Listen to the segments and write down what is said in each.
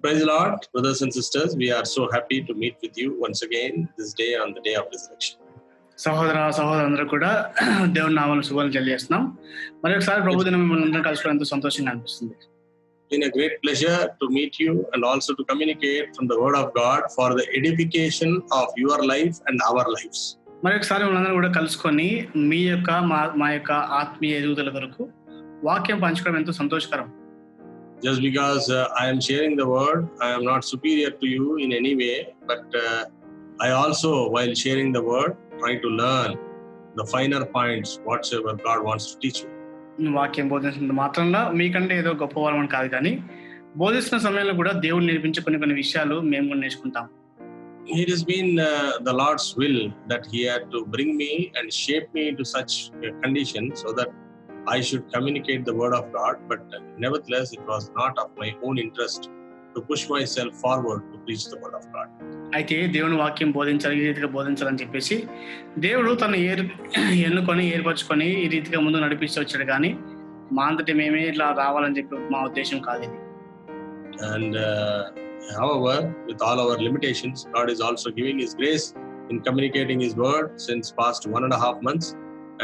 Praise the Lord, brothers and sisters. We are so happy to meet with you once again this day on the day of resurrection. సహోదరులందరూ కూడా దేవుని నామమున శుభాలు తెలియజేస్తున్నాం. మరొకసారి ప్రభు దినం మిమ్మల్ని అందరం కలుసుకోవడం ఎంతో సంతోషంగా అనిపిస్తుంది. It's been a great pleasure to meet you and also to communicate from the Word of God for the edification of your life and our lives. మరొకసారి మనందరం కూడా కలుసుకొని మీ యొక్క మా యొక్క ఆత్మీయ ఎదుగుదల కొరకు వాక్యం పంచుకోవడం ఎంతో సంతోషకరం. Just because I am sharing the word, I am not superior to you in any way, but I also, while sharing the word, try to learn the finer points, whatsoever God wants to teach me. వాక్యం బోధించిన మాత్రంలో మీకంటే ఏదో గొప్పవారం అని కాదు, కానీ బోధిస్తున్న సమయంలో కూడా దేవుడు నేర్పించే కొన్ని విషయాలు మేము కూడా నేర్చుకుంటాం. It has been the Lord's will that He had to bring me and shape me to such a condition so that I should communicate the word of God, but nevertheless it was not of my own interest to push myself forward to preach the word of God. అయితే దేవుని వాక్యం బోధించాలి, ఈ రీతిగా బోధించాలని చెప్పేసి దేవుడు తను ఎన్నుకొని ఏర్పరచుకొని ఈ రీతిగా ముందు నడిపిస్తూ వచ్చాడు, కానీ మా అంతటి మేమే ఇట్లా రావాలని చెప్పి మా ఉద్దేశం కాదు ఇది. And however, with all our limitations, God is also giving His grace in communicating His word since past 1.5 months,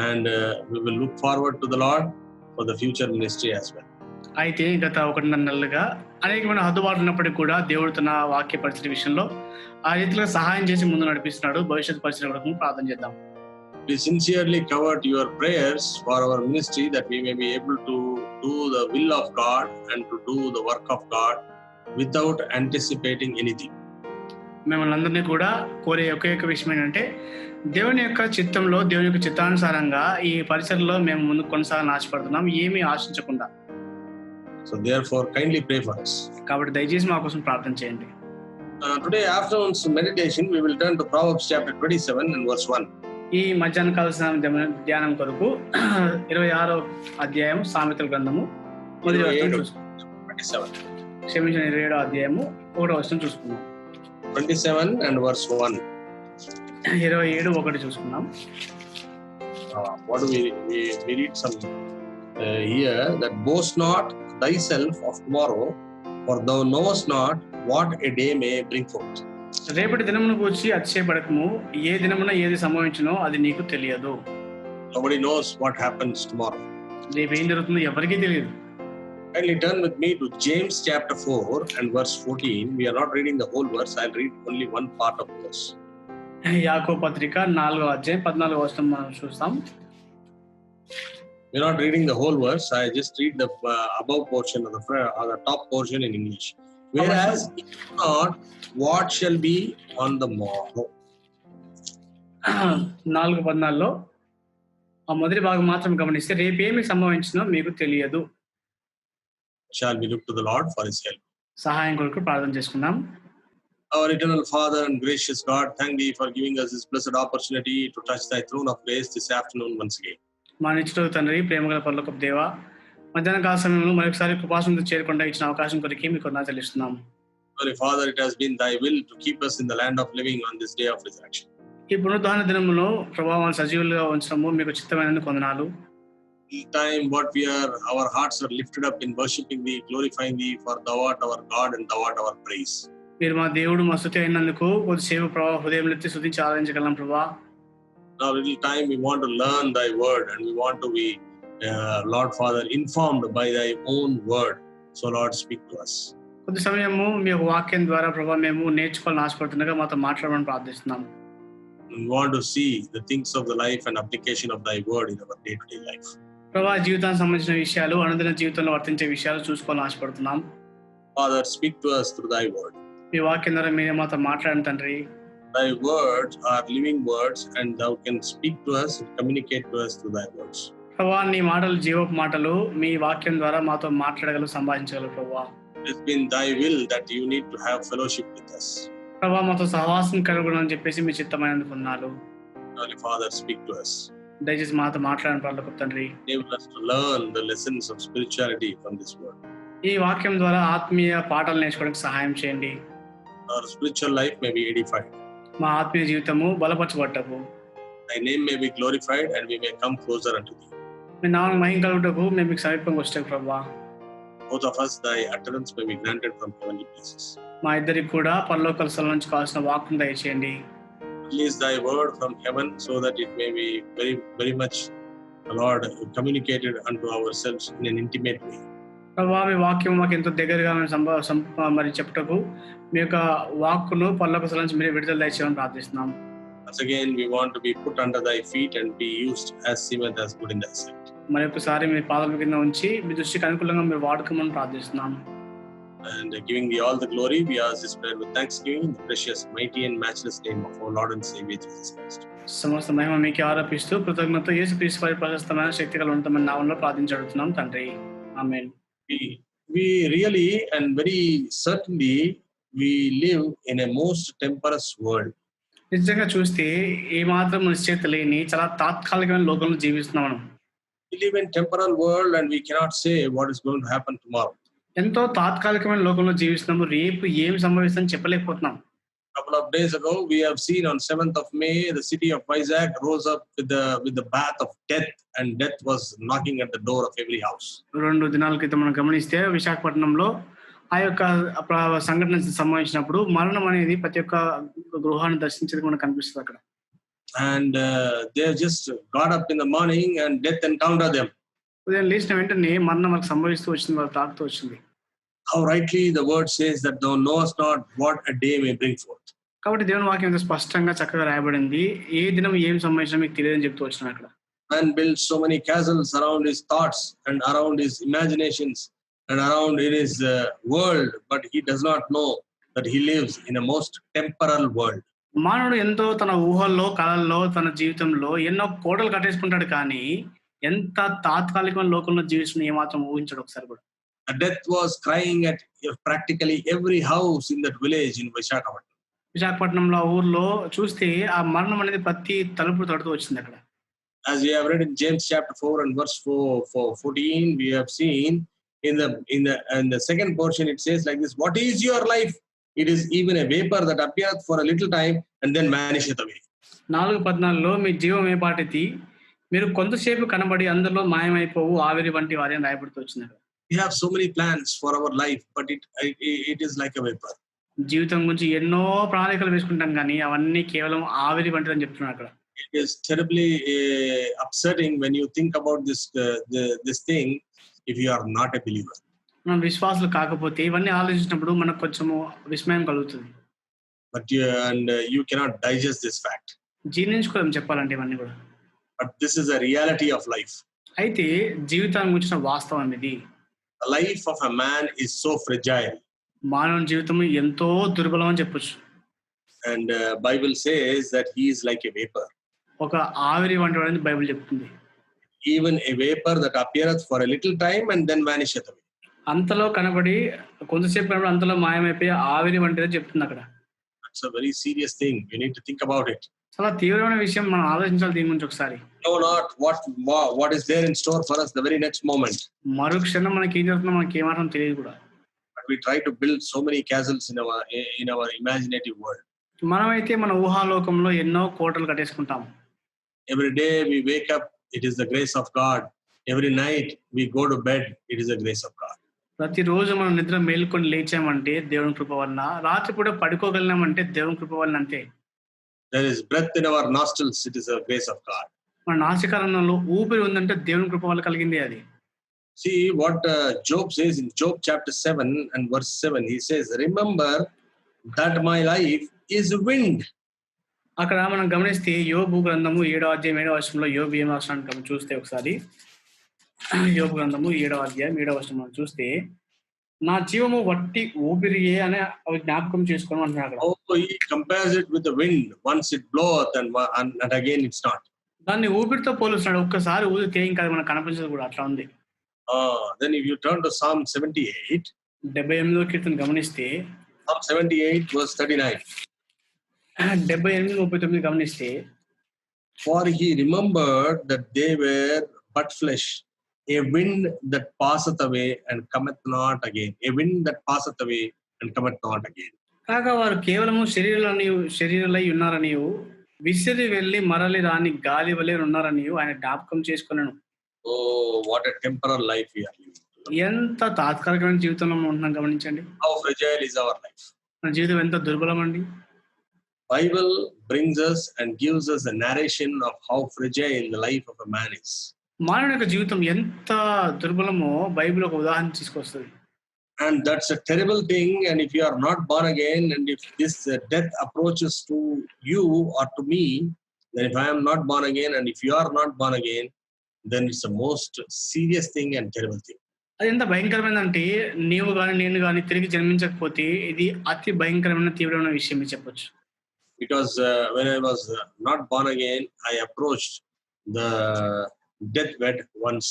and we will look forward to the Lord for the future ministry as well. అయితే గత 1.5 నెలలుగా అనేకమైన హద్దుబాట్లు ఉన్నప్పటికీ కూడా దేవుడు తన వాక్య పరిస్థితి విషయంలో ఆ రీతిలో సహాయం చేసి ముందు నడిపిస్తున్నాడు. భవిష్యత్ పరిస్థితి కొరకు ప్రార్థన చేద్దాం. We sincerely covered your prayers for our ministry that we may be able to do the will of God and to do the work of God without anticipating anything. మిమ్మల్ని అందరినీ కూడా కోరే ఒకే విషయం ఏంటంటే దేవుని యొక్క చిత్తంలో, దేవుని యొక్క చిత్తానుసారంగా ఈ పరిసరంలో మేము ముందుకు కొనసాగాలని ఆశపడుతున్నాం, ఏమీ ఆశించకుండా. So therefore, kindly pray for us. కాబట్టి దయచేసి మా కోసం ప్రార్థన చేయండి. Today afternoon's meditation, we will turn to Proverbs chapter 27 and verse 1. ఈ మధ్యాహ్న కాల ధ్యానం కొరకు 26వ అధ్యాయం సామెతల గ్రంథము 27వ అధ్యాయము 1వ వచనం చూసుకుందాం. 27 and verse 1. 27:1 చూసుకుందాం. What do we read some here, that boast not thyself of tomorrow, for thou knowest not what a day may bring forth. రేపటి దినమును గూర్చి అతిశయపడకము, ఏ దినమున ఏది సంభవించునో అది నీకు తెలియదు. Nobody knows what happens tomorrow. రేపు ఏం జరుగుతుందో ఎవరికీ తెలియదు. Kindly turn with me to James chapter 4 and verse 14. We are not reading the whole verse. I'll read only one part of the verse. యాకోబు పత్రిక 4వ అధ్యాయం 14వ వచనం మనం చూస్తాం. We're not reading the whole verse. I just read the above portion of the top portion in English. Whereas if not, what shall be on the morrow? 4:14లో ఆ మొదటి భాగం మాత్రం గమనిస్తే, రేపు ఏమి సంభవించినో మీకు తెలియదు. Shall we look to the Lord for His help? సహాయం కొరకు ప్రార్థన చేసుకుందాం. Our eternal Father and gracious God, thank Thee for giving us this blessed opportunity to touch Thy throne of grace this afternoon once again. మా నిత్యుడగు తండ్రి, ప్రేమగల పరలోకపు దేవా, మధ్యాహ్న కాల సమయంలో మరొకసారి కృపాసనంతో చేరకుండా ఇచ్చిన అవకాశం కొరకు మీకు వందనాలు చెల్లిస్తున్నాము. Holy Father, it has been Thy will to keep us in the land of living on this day of resurrection. ఈ పునరుద్ధాన దినములో ప్రభావాన్ని సజీవులుగా ఉంచడము మీకు చిత్తమైనందుకు వందనాలు. This time our hearts are lifted up in worshiping Thee, glorifying Thee, for Thou art our God and Thou art our praise. మీరు మా దేవుడు, మా స్తుతి అయినందుకు కొద్దిసేపు ప్రభావ హృదయం ఎత్తి స్తుతించి ఆరాధించగలం ప్రభా. Now little time we want to learn Thy word and we want to be Lord Father informed by Thy own word. So Lord, speak to us. కొద్ది సమయము మీ యొక్క వాక్యం ద్వారా ప్రభా మేము నేర్చుకోవాలని ఆశపడుతుండగా మాతో మాట్లాడమని ప్రార్థిస్తున్నాం. We want to see the things of the life and application of Thy word in our day-to-day life. ప్రభా, జీవితానికి సంబంధించిన విషయాలు, అనుదిన జీవితంలో వర్తించే విషయాలు చూసుకోవాలని ఆశపడుతున్నాం. Father, speak to us through Thy word. మీ వాక్యం ద్వారా మీరే మాతో మాట్లాడండి తండ్రి. Thy words are living words and Thou can speak to us and communicate to us through Thy words. ప్రభా, నీ మాటలు జీవపు మాటలు, మీ వాక్యం ద్వారా మాతో మాట్లాడగలరు, సంభాషించగలరు ప్రభా. It's been Thy will that you need to have fellowship with us. ప్రభా, మాతో సహవాసం కలుగునని చెప్పేసి మీ చిత్తమైనందుకు వందనాలు. Holy Father, speak to us. దయచేసి మాతో మాట్లాడిన పరలోకపు తండ్రి, enable us to learn the lessons of spirituality from this word. ఈ వాక్యం ద్వారా ఆత్మీయ పాఠాలు నేర్చుకోవడానికి సహాయం చేయండి. Our spiritual life may be edified. మా ఆత్మీయ జీవితము బలపరచబడ్డకు. Thy name may be glorified and we may come closer unto Thee. మీ నామమునకు మహిమ కలుగుటకు మేము మీకు సమీపంగా వచ్చాము ప్రభువా. both of us, thy utterance may be granted from heavenly places. మా ఇద్దరికి కూడా పరలోక స్థలం నుంచి కావాల్సిన వాక్కును దయచేయండి. Release thy word from heaven so that it may be very, very much, Lord, communicated unto ourselves in an intimate way. ప్రభువా, మీ వాక్యం మాకు ఎంతో దగ్గరగా మరి చెప్పుటకు మీ యొక్క వాక్కును పరలోక స్థలం నుంచి మీరు విడుదల దయచేయమని ప్రార్థిస్తున్నాం. Once again, we want to be put under thy feet and be used as seemeth as good in thy sight. మరి ఒకసారి మీ పాదాల కింద ఉంచి మీ దృష్టికి అనుకూలంగా మీరు వాడుకోమని ప్రార్థిస్తున్నాం. And giving thee all the glory, we ask this prayer with thanksgiving in the precious, mighty and matchless name of our Lord and Savior Jesus Christ. సమస్త మహిమ మీకే ఆరోపిస్తూ కృతజ్ఞత యేసుక్రీస్తు వారి ప్రశస్తమైన శక్తిగల ఉన్నతమైన నామములో ప్రార్థించడుతున్నాం తండ్రి. ఆమేన్. We really and very certainly we live in a most temporous world. నిజంగా చూస్తే ఏ మాత్రం నిశ్చయిత లేని చాలా తాత్కాలికమైన లోకంలో జీవిస్తున్నాం మనం. We live in temporal world and we cannot say what is going to happen tomorrow. ఎంతో తాత్కాలికమైన లోకంలో జీవిస్తున్నాము. రేపు ఏం సంభవిస్తుందని చెప్పలేకపోతున్నాం. Couple of days ago, we have seen on 7th of May, the city of Vizag rose up with the bath of death, and death was knocking at the door of every house. 2 దినాల క్రితం మనం గమనిస్తే విశాఖపట్నంలో ఆ యొక్క సంఘటన సంభవించినప్పుడు మరణం అనేది ప్రతి ఒక్క గృహాన్ని దర్శించేది మనకు కనిపిస్తుంది అక్కడ. And they just got up in the morning and death encountered them. ఉదయం లేచిన వెంటనే మరణం మనకు సంభవిస్తూ వచ్చింది, వాళ్ళు తాకుతూ వచ్చింది. How rightly the word says that thou knowest not what a day may bring forth. కాబట్టి దేవుని వాక్యం ఎంత స్పష్టంగా చక్కగా రాయబడింది. ఏ దినం ఏం సంభవించినా మీకు తెలియదని చెప్తూ వచ్చిన అక్కడ. Man builds so many castles around his thoughts and around his imaginations and around in his world, but he does not know that he lives in a most temporal world. మానవుడు ఎంతో తన ఊహల్లో, కళల్లో, తన జీవితంలో ఎన్నో కోటలు కట్టేసుకుంటాడు, కానీ ఎంత తాత్కాలికమైన లోకంలో జీవిస్తున్న ఏమాత్రం ఊహించాడు ఒకసారి కూడా. The death was crying at practically every house in that village in Visakhapatnam. విశాఖపట్నంలో ఆ ఊర్లో చూస్తే ఆ మరణం అనేది ప్రతి తలుపు తడుతూ వచ్చింది అక్కడ. As we have read in James chapter 4 and verse 14, we have seen in the second portion it says like this: what is your life? It is even a vapor that appeareth for a little time and then vanisheth away. 4:14 మీ జీవం ఏ పాటిది, మీరు కొంతసేపు కనబడి అందులో మాయమైపోవు ఆవిరి వంటి వారి అని రాయబడుతూ వచ్చింది. We have so many plans for our life, but it is like a vapor. జీవితం గురించి ఎన్నో ప్రణాళికలు వేసుకుంటాం, కానీ అవన్నీ కేవలం ఆవిరి వంటిది అని చెప్తున్నాడు అక్కడ. It is terribly upsetting when you think about this thing if you are not a believer. మనం విశ్వాసులు కాకపోతే ఇవన్నీ ఆలోచించినప్పుడు మనకు కొంచెము విస్మయం కలుగుతుంది. But you cannot digest this fact. జీర్ణించుకోలేం చెప్పాలంటే ఇవన్నీ కూడా. But this is a reality of life. అయితే జీవితాన్ని గురించిన వాస్తవం ఇది. The life of a man is so fragile. మానవ జీవితం ఎంతో దుర్బలం అని చెప్పొచ్చు. And Bible says that he is like a vapor. ఒక ఆవిరి వంటి వాడని బైబిల్ చెప్తుంది. Even a vapor that appeareth for a little time and then vanisheth away. అంతలో కనబడి కొంతసేపు కనబడి అంతలో మాయమైపోయి ఆవిరి వంటిదని చెప్తుంది అక్కడ. That's a very serious thing. You need to think about it. చాలా తీవ్రమైన విషయం, మనం ఆలోచించాలి దీని గురించి ఒకసారి. Know not what is there in store for us the very next moment. మరో క్షణం మనకి ఏం జరుగుతుందో మనకి ఏమాత్రం తెలియదు కూడా. But we try to build so many castles in our imaginative world. మనమైతే మన ఊహాలోకంలో ఎన్నో కోటలు కట్టేసుకుంటాం. Every day we wake up, it is the grace of God. Every night we go to bed, it is the grace of God. ప్రతిరోజు మనం నిద్ర మేల్కొని లేచామంటే దేవుని కృప వలన, రాత్రి కూడా పడుకోగలినామంటే దేవుని కృప వలన అంతే. There is breath in our nostrils, it is the grace of God. మన నాసికారంలో ఊపిరి ఉందంటే దేవుని కృప వల్ల కలిగింది అది. See what Job says in Job chapter 7 and verse 7. He says, remember that my life is wind. అక్కడ మనం గమనిస్తే యోబు గ్రంథము 7వ అధ్యాయం 7వ వచనంలో యోబు ఏం రాస్తున్నాడు చూస్తే ఒకసారి. యోబు గ్రంథము 7వ అధ్యాయం 7వ వచనం మనం చూస్తే, నా జీవము వట్టి ఊపిరియే అని అవి జ్ఞాపకం చేసుకోవడం అంటున్నాడు. Oh, he compares it with the wind. Once it bloweth and again it's not. దాన్ని ఊపిరితో పోలుస్తున్నాడు. ఒక్కసారి ఊదితే ఇంకా మనకు కనిపించదు కూడా, అట్లా ఉంది. Then if you turn to Psalm 78, 78వ కీర్తన గమనిస్తే, Psalm 78 verse 39. 78:39 గమనిస్తే, for he remembered that they were but flesh, a wind that passeth away and cometh not again. A wind that passeth away and cometh not again. కాగా వారు కేవలము శరీరులై ఉన్నారని, విసిరి వెళ్ళి మరలి రాని గాలి వలె ఉన్నారని ఆయన జ్ఞాపకం చేసుకున్నాను. Oh, what a temporal life we are living. ఎంత తాత్కాలికమైన జీవితంలో మనం ఉంటున్నాం గమనించండి. How fragile is our life? మన జీవితం ఎంత దుర్బలం అండి. Bible brings us and gives us a narration of how fragile the life of a man is. మానవుని యొక్క జీవితం ఎంత దుర్బలమో బైబిల్ ఒక ఉదాహరణ తీసుకొస్తది. And that's a terrible thing. And if you are not born again, and if this death approaches to you or to me, then if I am not born again, and if you are not born again, then it's the most serious thing and terrible thing. అది ఎంత భయంకరమైనదంటే నీవు గాని నేను గాని తిరిగి జన్మించకపోతే ఇది అతి భయంకరమైన తీవ్రమైన విషయం అని చెప్పొచ్చు. Because when I was not born again, I approached the deathbed once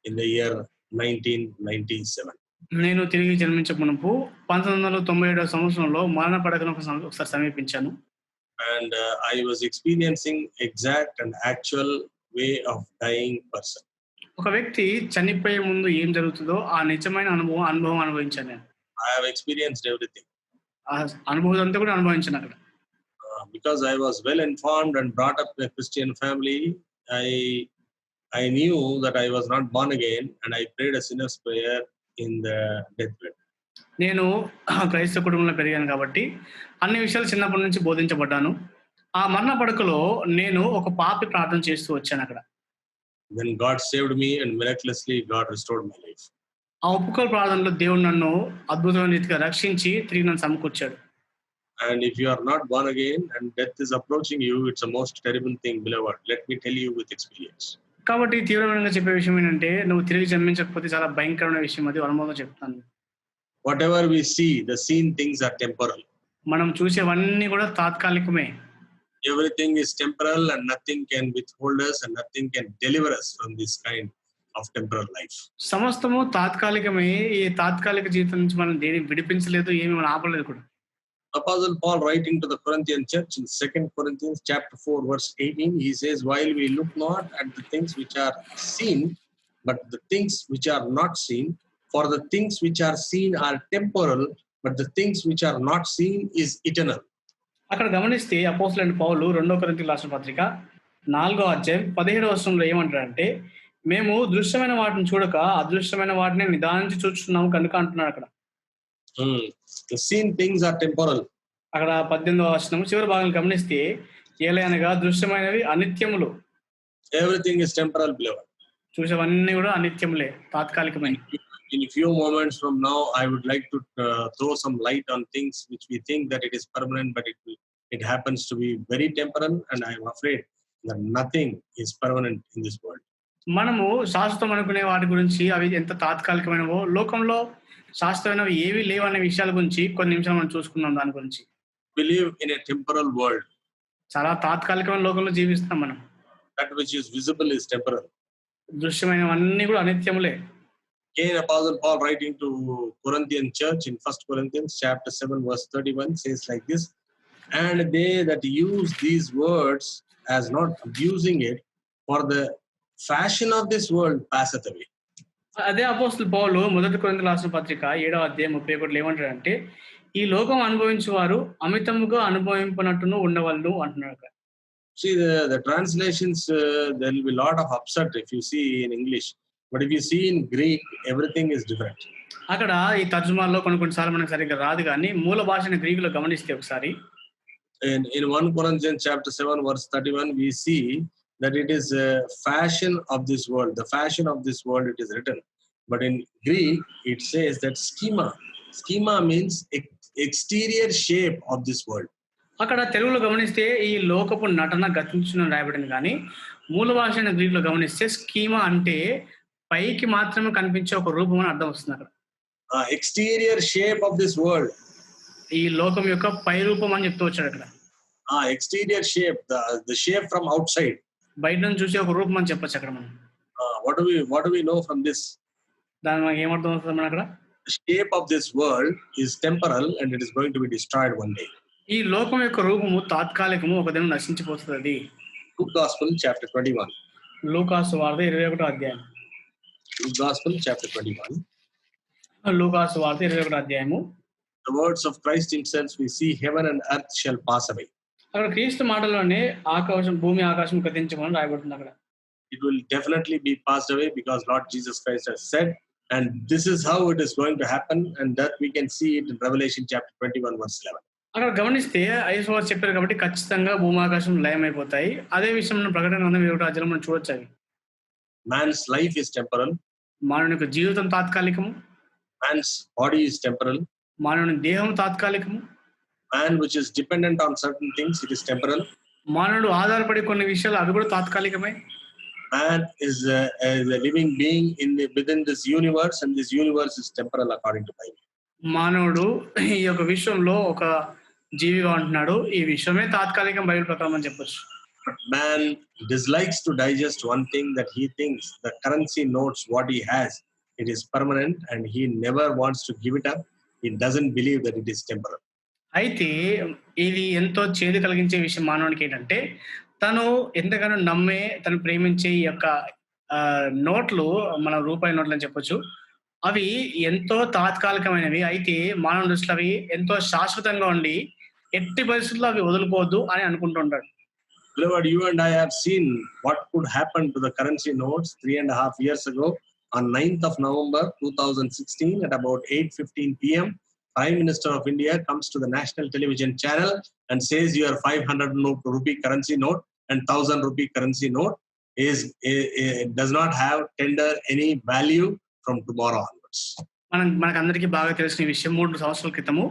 in the year 1997. నేను తిరిగి జన్మించక మునుపు 1997 సంవత్సరంలో మరణ పడకను ఒకసారి సమీపించాను. And I was experiencing exact and actual way of dying person. ఒక వ్యక్తి చనిపోయే ముందు ఏం జరుగుతుందో ఆ నిజమైన అనుభవం అనుభవించాను నేను. I have experienced everything. ఆ అనుభవం అంతా కూడా అనుభవించాను అక్కడ. Because I was well informed and brought up in a Christian family, I knew that I was not born again, and I prayed a sinner's prayer in the deathbed. నేను క్రైస్తవ కుటుంబంలో పెరిగాను కాబట్టి అన్ని విషయాలు చిన్నప్పటి నుంచి బోధించబడ్డాను. ఆ మరణ పడకలో నేను ఒక పాపి ప్రార్థన చేస్తూ వచ్చాను అక్కడ. Then God saved me, and miraculously God restored my life. ఆ ఒప్పుకోలు ప్రార్థనలో దేవుడు నన్ను అద్భుతమైన రీతిగా రక్షించి తిరిగి నన్ను సమకూర్చాడు. And if you are not born again and death is approaching you, it's a most terrible thing, beloved. Let me tell you with experience. కాబట్టి తీవ్రమైన చెప్పే విషయం ఏంటంటే నువ్వు తిరిగి జన్మించకపోతే చాలా భయంకరమైన విషయం, అది అనుభవం చెప్తాను. Whatever we see, the seen things are temporal. మనం చూసేవన్నీ కూడా తాత్కాలికమే. Everything is temporal, and nothing can withhold us, and nothing can deliver us from this kind of temporal life. సమస్తము తాత్కాలికమే. ఈ తాత్కాలిక జీవితం నుంచి మనం దేని విడిపించలేదు, ఏమి మనం ఆపలేదు కూడా. Apostle Paul, writing to the Corinthian church in 2 Corinthians chapter 4 verse 18, he says, while we look not at the things which are seen, but the things which are not seen, for the things which are seen are temporal, but the things which are not seen is eternal. అక్కడ గమనిస్తే అపోస్తలుడైన పౌలు 2 కొరింథీయులకు రాసిన పత్రిక 4వ అధ్యాయం 17వ వచనంలో ఏమంటారంటే, మేము దృశ్యమైన వాటిని చూడక అదృశ్యమైన వాటిని నిదానించి చూస్తున్నాము కనుక అంటున్నాడు అక్కడ. The seen things are temporal. అక్కడ 18వ వచనం చివరి భాగం గమనిస్తే, ఏలయనగా దృశ్యమైనవి అనిత్యములు. Everything is temporal, beloved. చూసేవన్నీ కూడా అనిత్యములే, తాత్కాలికమైన. In a few moments from now, I would like to throw some light on things which we think that it is permanent, but it happens to be very temporal, and I am afraid that nothing is permanent in this world. మనము శాశ్వతం అనుకునే వాటి గురించి అవి ఎంత తాత్కాలికమైనవో, లోకంలో శాస్త్రమైనవి ఏవి లేవనే విషయాల గురించి కొన్ని నిమిషాలు మనం చూసుకుందాం. దాని గురించి We live in a temporal world. చాలా తాత్కాలికమైన లోకంలో జీవిస్తాం మనం. That which is visible is temporal. దృశ్యమైనవన్నీ కూడా అనిత్యములే. Again, Apostle Paul, writing to Corinthian church in 1 Corinthians chapter 7 verse 31, says like this, and they that use these words as not abusing it, for the fashion of this world passeth away. అదే అపోస్తలుడు పౌలు 1 కొరింథీయులకు రాసిన పత్రిక 7వ అధ్యాయం 31 ఏమంటాడంటే, ఈ లోకం అనుభవించు వారు అమితముగా అనుభవింపనట్టును ఉండవల్లు అంటున్నాడు. See the translations, there will be a lot of upset if you see in English, but if you see in Greek, everything is different. అక్కడ ఈ తర్జుమాల్లో కొన్నిసార్లు మనకు సరిగ్గా రాదు, కానీ మూల భాషని గ్రీకులో గమనిస్తే ఒకసారి in 1 Corinthians chapter 7 verse 31, we see that it is a fashion of this world. The fashion of this world, it is written. But in Greek, it says that schema. Schema means exterior shape of this world. అక్కడ తెలుగులో గమనిస్తే ఈ లోకపు నటన గతించును రాయబడింది, కానీ మూల భాష గ్రీకులో గమనిస్తే స్కీమా అంటే పైకి మాత్రమే కనిపించే ఒక రూపం అని అర్థం వస్తుంది అక్కడ. Exterior shape of this world. ఈ లోకం యొక్క పై రూపం అని చెప్తూ వచ్చాడు అక్కడ. Exterior shape, the shape from outside. బయట నుంచి చూసే ఒక రూపం అని చెప్పొచ్చు అక్కడ మనం. What do we know from this? దాని మనకి ఏమర్థం అవుతుంది మన అక్కడ? The shape of this world is temporal, and it is going to be destroyed one day. ఈ లోకం యొక్క రూపము తాత్కాలికము, ఒక దినం నశించిపోతుంది. Luke Gospel chapter 21. లూకాసు వార్త 21వ అధ్యాయం. Luke Gospel chapter 21. లూకాసు వార్త 21వ అధ్యాయము. The words of Christ himself, we see heaven and earth shall pass away. అక్కడ క్రీస్తు మాటల్లోనే భూమి ఆకాశం గతించమని రాయబడుతుంది అక్కడ. It will definitely be passed away, because Lord Jesus Christ has said And this is how it is going to happen, and that we can see it in Revelation chapter 21 verse 11. అక్కడ గమనిస్తే is వారు చెప్పారు కాబట్టి ఖచ్చితంగా భూమాకాశం లయమైపోతాయి. అదే విషయం మనం ప్రకటన గ్రంథం 21వ అధ్యాయంలో మనం చూడొచ్చు అవి. Man's life is temporal. మానవుని యొక్క జీవితం తాత్కాలికము. Man's body is temporal. మానవుని దేహం తాత్కాలికము. Man which is dependent on certain things, it is temporal. మానవుడు ఆధారపడే కొన్ని విషయాలు అవి కూడా తాత్కాలికమే. Man is a living being within this universe, and this universe is temporal according to Bible. మానవుడు ఈ యొక్క విశ్వంలో ఒక జీవిగా ఉంటున్నాడు. ఈ విశ్వమే తాత్కాలికం బైబిల్ ప్రకారం అని చెప్పొచ్చు. But man dislikes to digest one thing, that he thinks the currency notes what he has, it is permanent, and he never wants to give it up. He doesn't believe that it is temporal. అయితే ఇది ఎంతో చేదు కలిగించే విషయం మానవునికి ఏంటంటే, తను ఎంతగానో నమ్మే, తను ప్రేమించే ఈ యొక్క నోట్లు, మన రూపాయి నోట్లు అని చెప్పొచ్చు, అవి ఎంతో తాత్కాలికమైనవి. అయితే మానవ దృష్టిలో అవి ఎంతో శాశ్వతంగా ఉండి ఎట్టి పరిస్థితుల్లో అవి వదులుకోవద్దు అని అనుకుంటుంటాడు. Beloved, you and I have seen what could happen to the currency notes 3.5 years ago. On 9th of November 2016 at about 8:15 p.m. Prime Minister of India comes to the national television channel and says your 500 rupee currency note and 1000 rupee currency note does not have tender any value from tomorrow onwards. మనకందరికీ బాగా తెలిసిన విషయం, 3 సంవత్సరాల క్రితము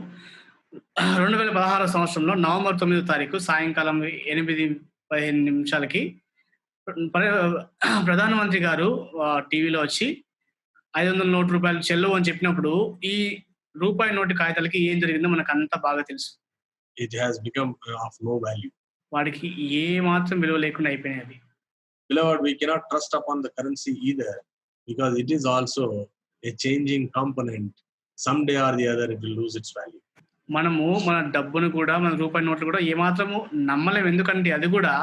2016 సంవత్సరంలో November 9వ తారీఖు సాయంకాలం 8:15 నిమిషాలకి ప్రధానమంత్రి గారు టీవీలో వచ్చి 500 నోటు రూపాయలు చెల్లవు అని చెప్పినప్పుడు ఈ రూపాయి నోటు కాగితాలకి ఏం జరిగిందో మనకు అంతా బాగా తెలుసు. It has become of no value. వాడికి ఏ మాత్రం విలువ లేకుండా అయిపోయినది. Beloved, we cannot trust upon the currency either, because it is also a changing component. Someday or the other it will lose its value. మనము మన డబ్బును కూడా, మన రూపాయి నోట్లు కూడా ఏ మాత్రము నమ్మలేము. ఎందుకంటే అది కూడా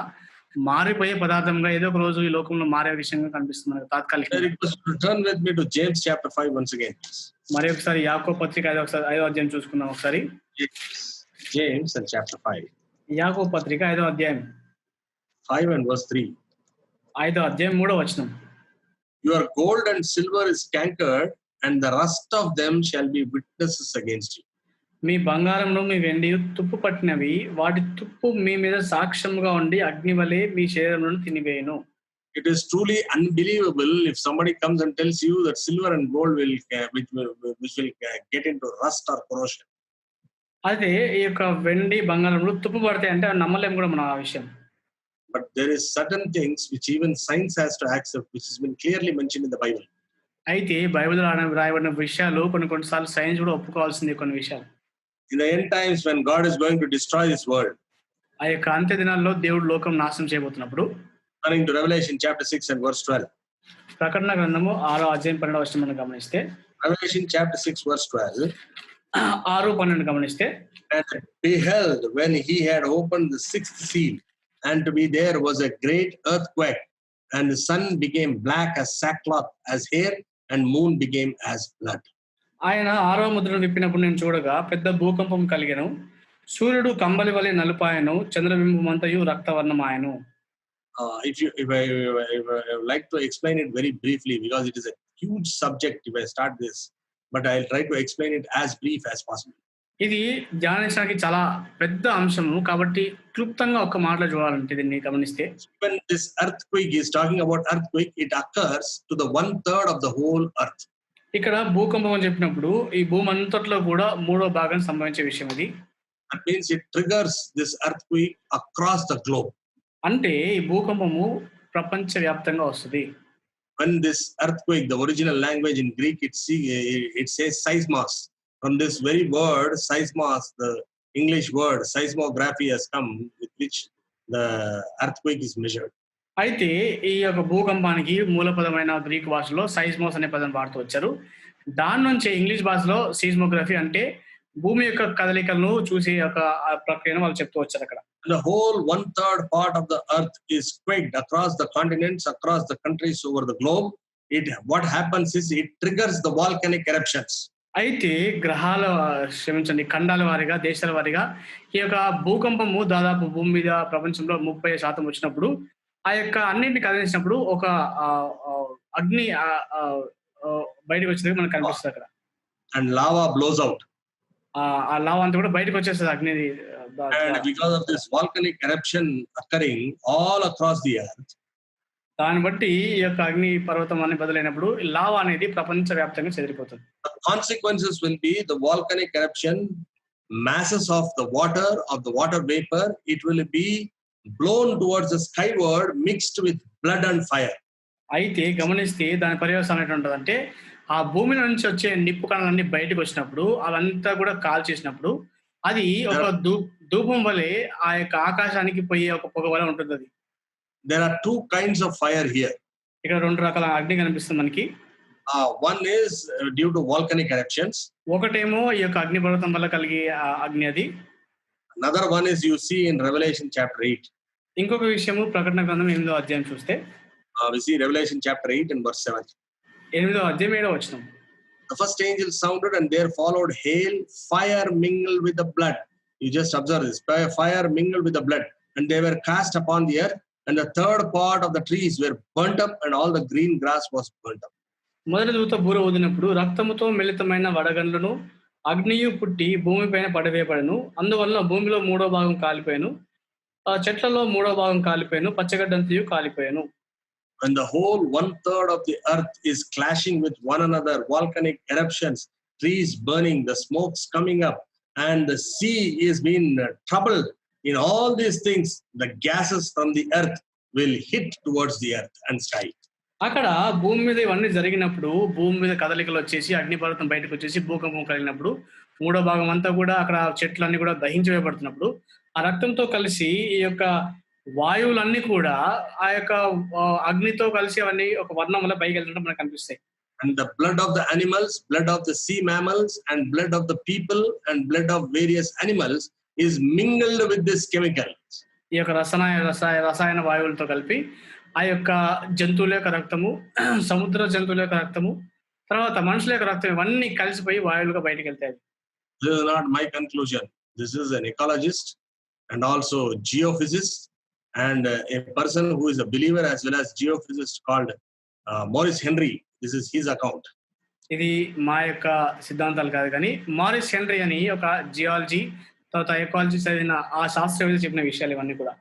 మారిపోయే పదార్థంగా ఏదో ఒక రోజు ఈ లోకంలో మారే విషయంగా కనిపిస్తుంది మనకు తాత్కాలికంగా. Turn with me to James chapter 5 once again. మరి ఒకసారి యాకోబు పత్రిక 5వ అధ్యాయం చూసుకుందాం ఒకసారి. James and chapter 5. యాకోబు పత్రిక 5వ అధ్యాయం 5 and verse 3. 5వ అధ్యాయం 3వ వచనం. Your gold and silver is cankered, and the rust of them shall be witnesses against you. మీ బంగారంలో మీ వెండి తుప్పు పట్టినవి, వాటి తుప్పు మీ మీద సాక్ష్యముగా ఉండి అగ్ని వలె మీ శరీరంలో తినివేయును. It is truly unbelievable if somebody comes and tells you that silver and gold which will get into rust or corrosion. అదే ఈ యొక్క వెండి బంగారంలో తుప్పు పడతాయి అంటే నమ్మలేము కూడా మనం ఆ విషయం. But there is certain things which even science has to accept, which has been clearly mentioned in the Bible. అయితే బైబిల్లో రాయబడిన విషయాలు కొన్నిసార్లు సైన్స్ కూడా ఒప్పుకోవాల్సింది కొన్ని విషయాలు. In the end times, when God is going to destroy this world, ఆ యొక్క అంత్య దినాల్లో దేవుడు లోకం నాశనం చేయబోతున్నప్పుడు, according to Revelation chapter 6 and verse 12. ప్రకటన గ్రంథము 6వ అధ్యాయం 12వ వచనం మనం గమనిస్తే, Revelation chapter 6 verse 12. 6:12 గమనిస్తే, and beheld when he had opened the 6th seal, and to be there was a great earthquake, and the sun became black as sackcloth as hair, and moon became as blood. ఆయన 6వ ముద్రను విప్పినప్పుడు నేను చూడగా పెద్ద భూకంపం కలిగెను, సూర్యుడు కంబలి వలె నలుపాయను, చంద్రబింబమంతయు రక్తవర్ణమాయను. If I would like to explain it very briefly, because it is a huge subject if I start this, but I'll try to explain it as brief as possible. ఇది ధ్యానించడానికి చాలా పెద్ద అంశము కాబట్టి క్లుప్తంగా ఒక మాటలో చూడాలంటే దీన్ని గమనిస్తే, when this earthquake is talking about earthquake, it occurs to the 1/3 of the whole earth. ఇక్కడ భూకంపం అని చెప్పినప్పుడు ఈ భూమి అంతట్లో కూడా 3వ భాగం సంభవించే విషయం ఇది. That means it triggers this earthquake across the globe. అంటే ఈ భూకంపము ప్రపంచ వ్యాప్తంగా వస్తుంది. When this earthquake, the original language in Greek, it says seismos. From this very word seismos, the English word seismography has come, with which the earthquake is measured. అయితే ఈ యొక్క భూకంపానికి మూల పదమైన Greek భాషలో సైస్మోస్ అనే పదం వాడుతూ వచ్చారు. దాని నుంచి ఇంగ్లీష్ భాషలో సీస్మోగ్రఫీ అంటే భూమి యొక్క కదలికలను చూసే ఒక ప్రక్రియను వాళ్ళు చెప్తూ వచ్చారు అక్కడ. The whole 1/3 part of the earth is quaked across the continents, across the countries over the globe. What happens is it triggers the volcanic eruptions. అయితే ఖండాల వారిగా, దేశాల వారిగా ఈ యొక్క భూకంపము దాదాపు భూమి మీద ప్రపంచంలో 30% వచ్చినప్పుడు, ఆ యొక్క అన్నింటిని కదిలించినప్పుడు ఒక అగ్ని బయటకు వచ్చేది మనకు కనిపిస్తుంది అక్కడ. and lava blows out. ఆ లావా అంతా కూడా బయటకు వచ్చేస్తుంది అగ్ని And because of this volcanic eruption occurring all across the earth, దాన్ని బట్టి ఈ యొక్క అగ్ని పర్వతం అని బదులైనప్పుడు లావా అనేది ప్రపంచవ్యాప్తంగా చెదిరిపోతుంది. the consequences will be the volcanic eruption, masses of the water vapor, it will be blown towards the skyward mixed with blood and fire. అయితే గమనిస్తే దాని పర్యవసానం ఎట్లా ఉంటుందంటే ఆ భూమి నుంచి వచ్చే నిప్పు కణాలన్నీ బయటకు వచ్చినప్పుడు అవంతా కూడా కాల్చేసినప్పుడు అది ఒక ధూపం వలె ఆ యొక్క ఆకాశానికి పోయే ఒక పొగ వలె ఉంటుంది. అది There are two kinds of fire here. ఇక్కడ రెండు రకాల అగ్ని కనిపిస్తుంది మనకి. One is due to volcanic eruptions. ఒకటేమో ఈ యొక్క అగ్ని పర్వతం వల్ల కలిగే అగ్ని అది. Another one is you see in Revelation chapter 8. ఇంకొక విషయము ప్రకటన గ్రంథం 8వ అధ్యాయం చూస్తే we see Revelation chapter 8 and verse 7. 8వ అధ్యాయం 7వ వచనం. The first angel sounded and there followed hail, fire mingled with the blood. You just observe this. Fire mingled with the blood, and they were cast upon the earth, and the third part of the trees were burnt up, and all the green grass was burnt up. మొదటి దూత బూర ఊదినప్పుడు రక్తముతో మిళితమైన వడగండ్లను అగ్నియు పుట్టి భూమిపైన పడవేయబడెను. అందువల్ల భూమిలో 3వ భాగం కాలిపోయాను, చెట్లలో 3వ భాగం కాలిపోయాను, పచ్చగడ్డంతయు కాలిపోయాను. When the whole 1/3 of the earth is clashing with one another, volcanic eruptions, trees burning, the smokes coming up, and the sea is being troubled, in all these things, the gases from the earth will hit towards the earth and sky. అక్కడ భూమి మీద ఇవన్నీ జరిగినప్పుడు భూమి మీద కదలికలు వచ్చేసి అగ్నిపర్వతం బయటకు వచ్చేసి భూకంపం కలిగినప్పుడు 3వ భాగం అంతా కూడా అక్కడ చెట్లన్నీ కూడా దహించి వేయబడుతున్నప్పుడు ఆ రక్తంతో కలిసి ఈ యొక్క వాయువులన్నీ కూడా ఆ యొక్క అగ్నితో కలిసి అవన్నీ ఒక వర్ణం వల్ల పైకి వెళ్తుంటే మనకు కనిపిస్తాయి. And the blood of the animals, blood of the sea mammals, and blood of the people, and blood of various animals is mingled with this chemicals. ఈ యొక్క రసాయన వాయువులతో కలిపి ఆ యొక్క జంతువుల యొక్క రక్తము, సముద్ర జంతువుల యొక్క రక్తము, తర్వాత మనుషుల యొక్క రక్తం ఇవన్నీ కలిసిపోయి వాయువులుగా బయటకు వెళ్తాయి. This is not my conclusion. This is an ecologist and also geophysicist and a person who is a believer as well as geophysicist called Maurice Henry. This is his account. ఇది మా యొక్క సిద్ధాంతాలు కాదు కానీ మారిస్ హెన్రీ అని ఒక geology తర్వాత ecology చదివిన ఆ శాస్త్రవేత్త చెప్పిన విషయాలు ఇవన్నీ కూడా.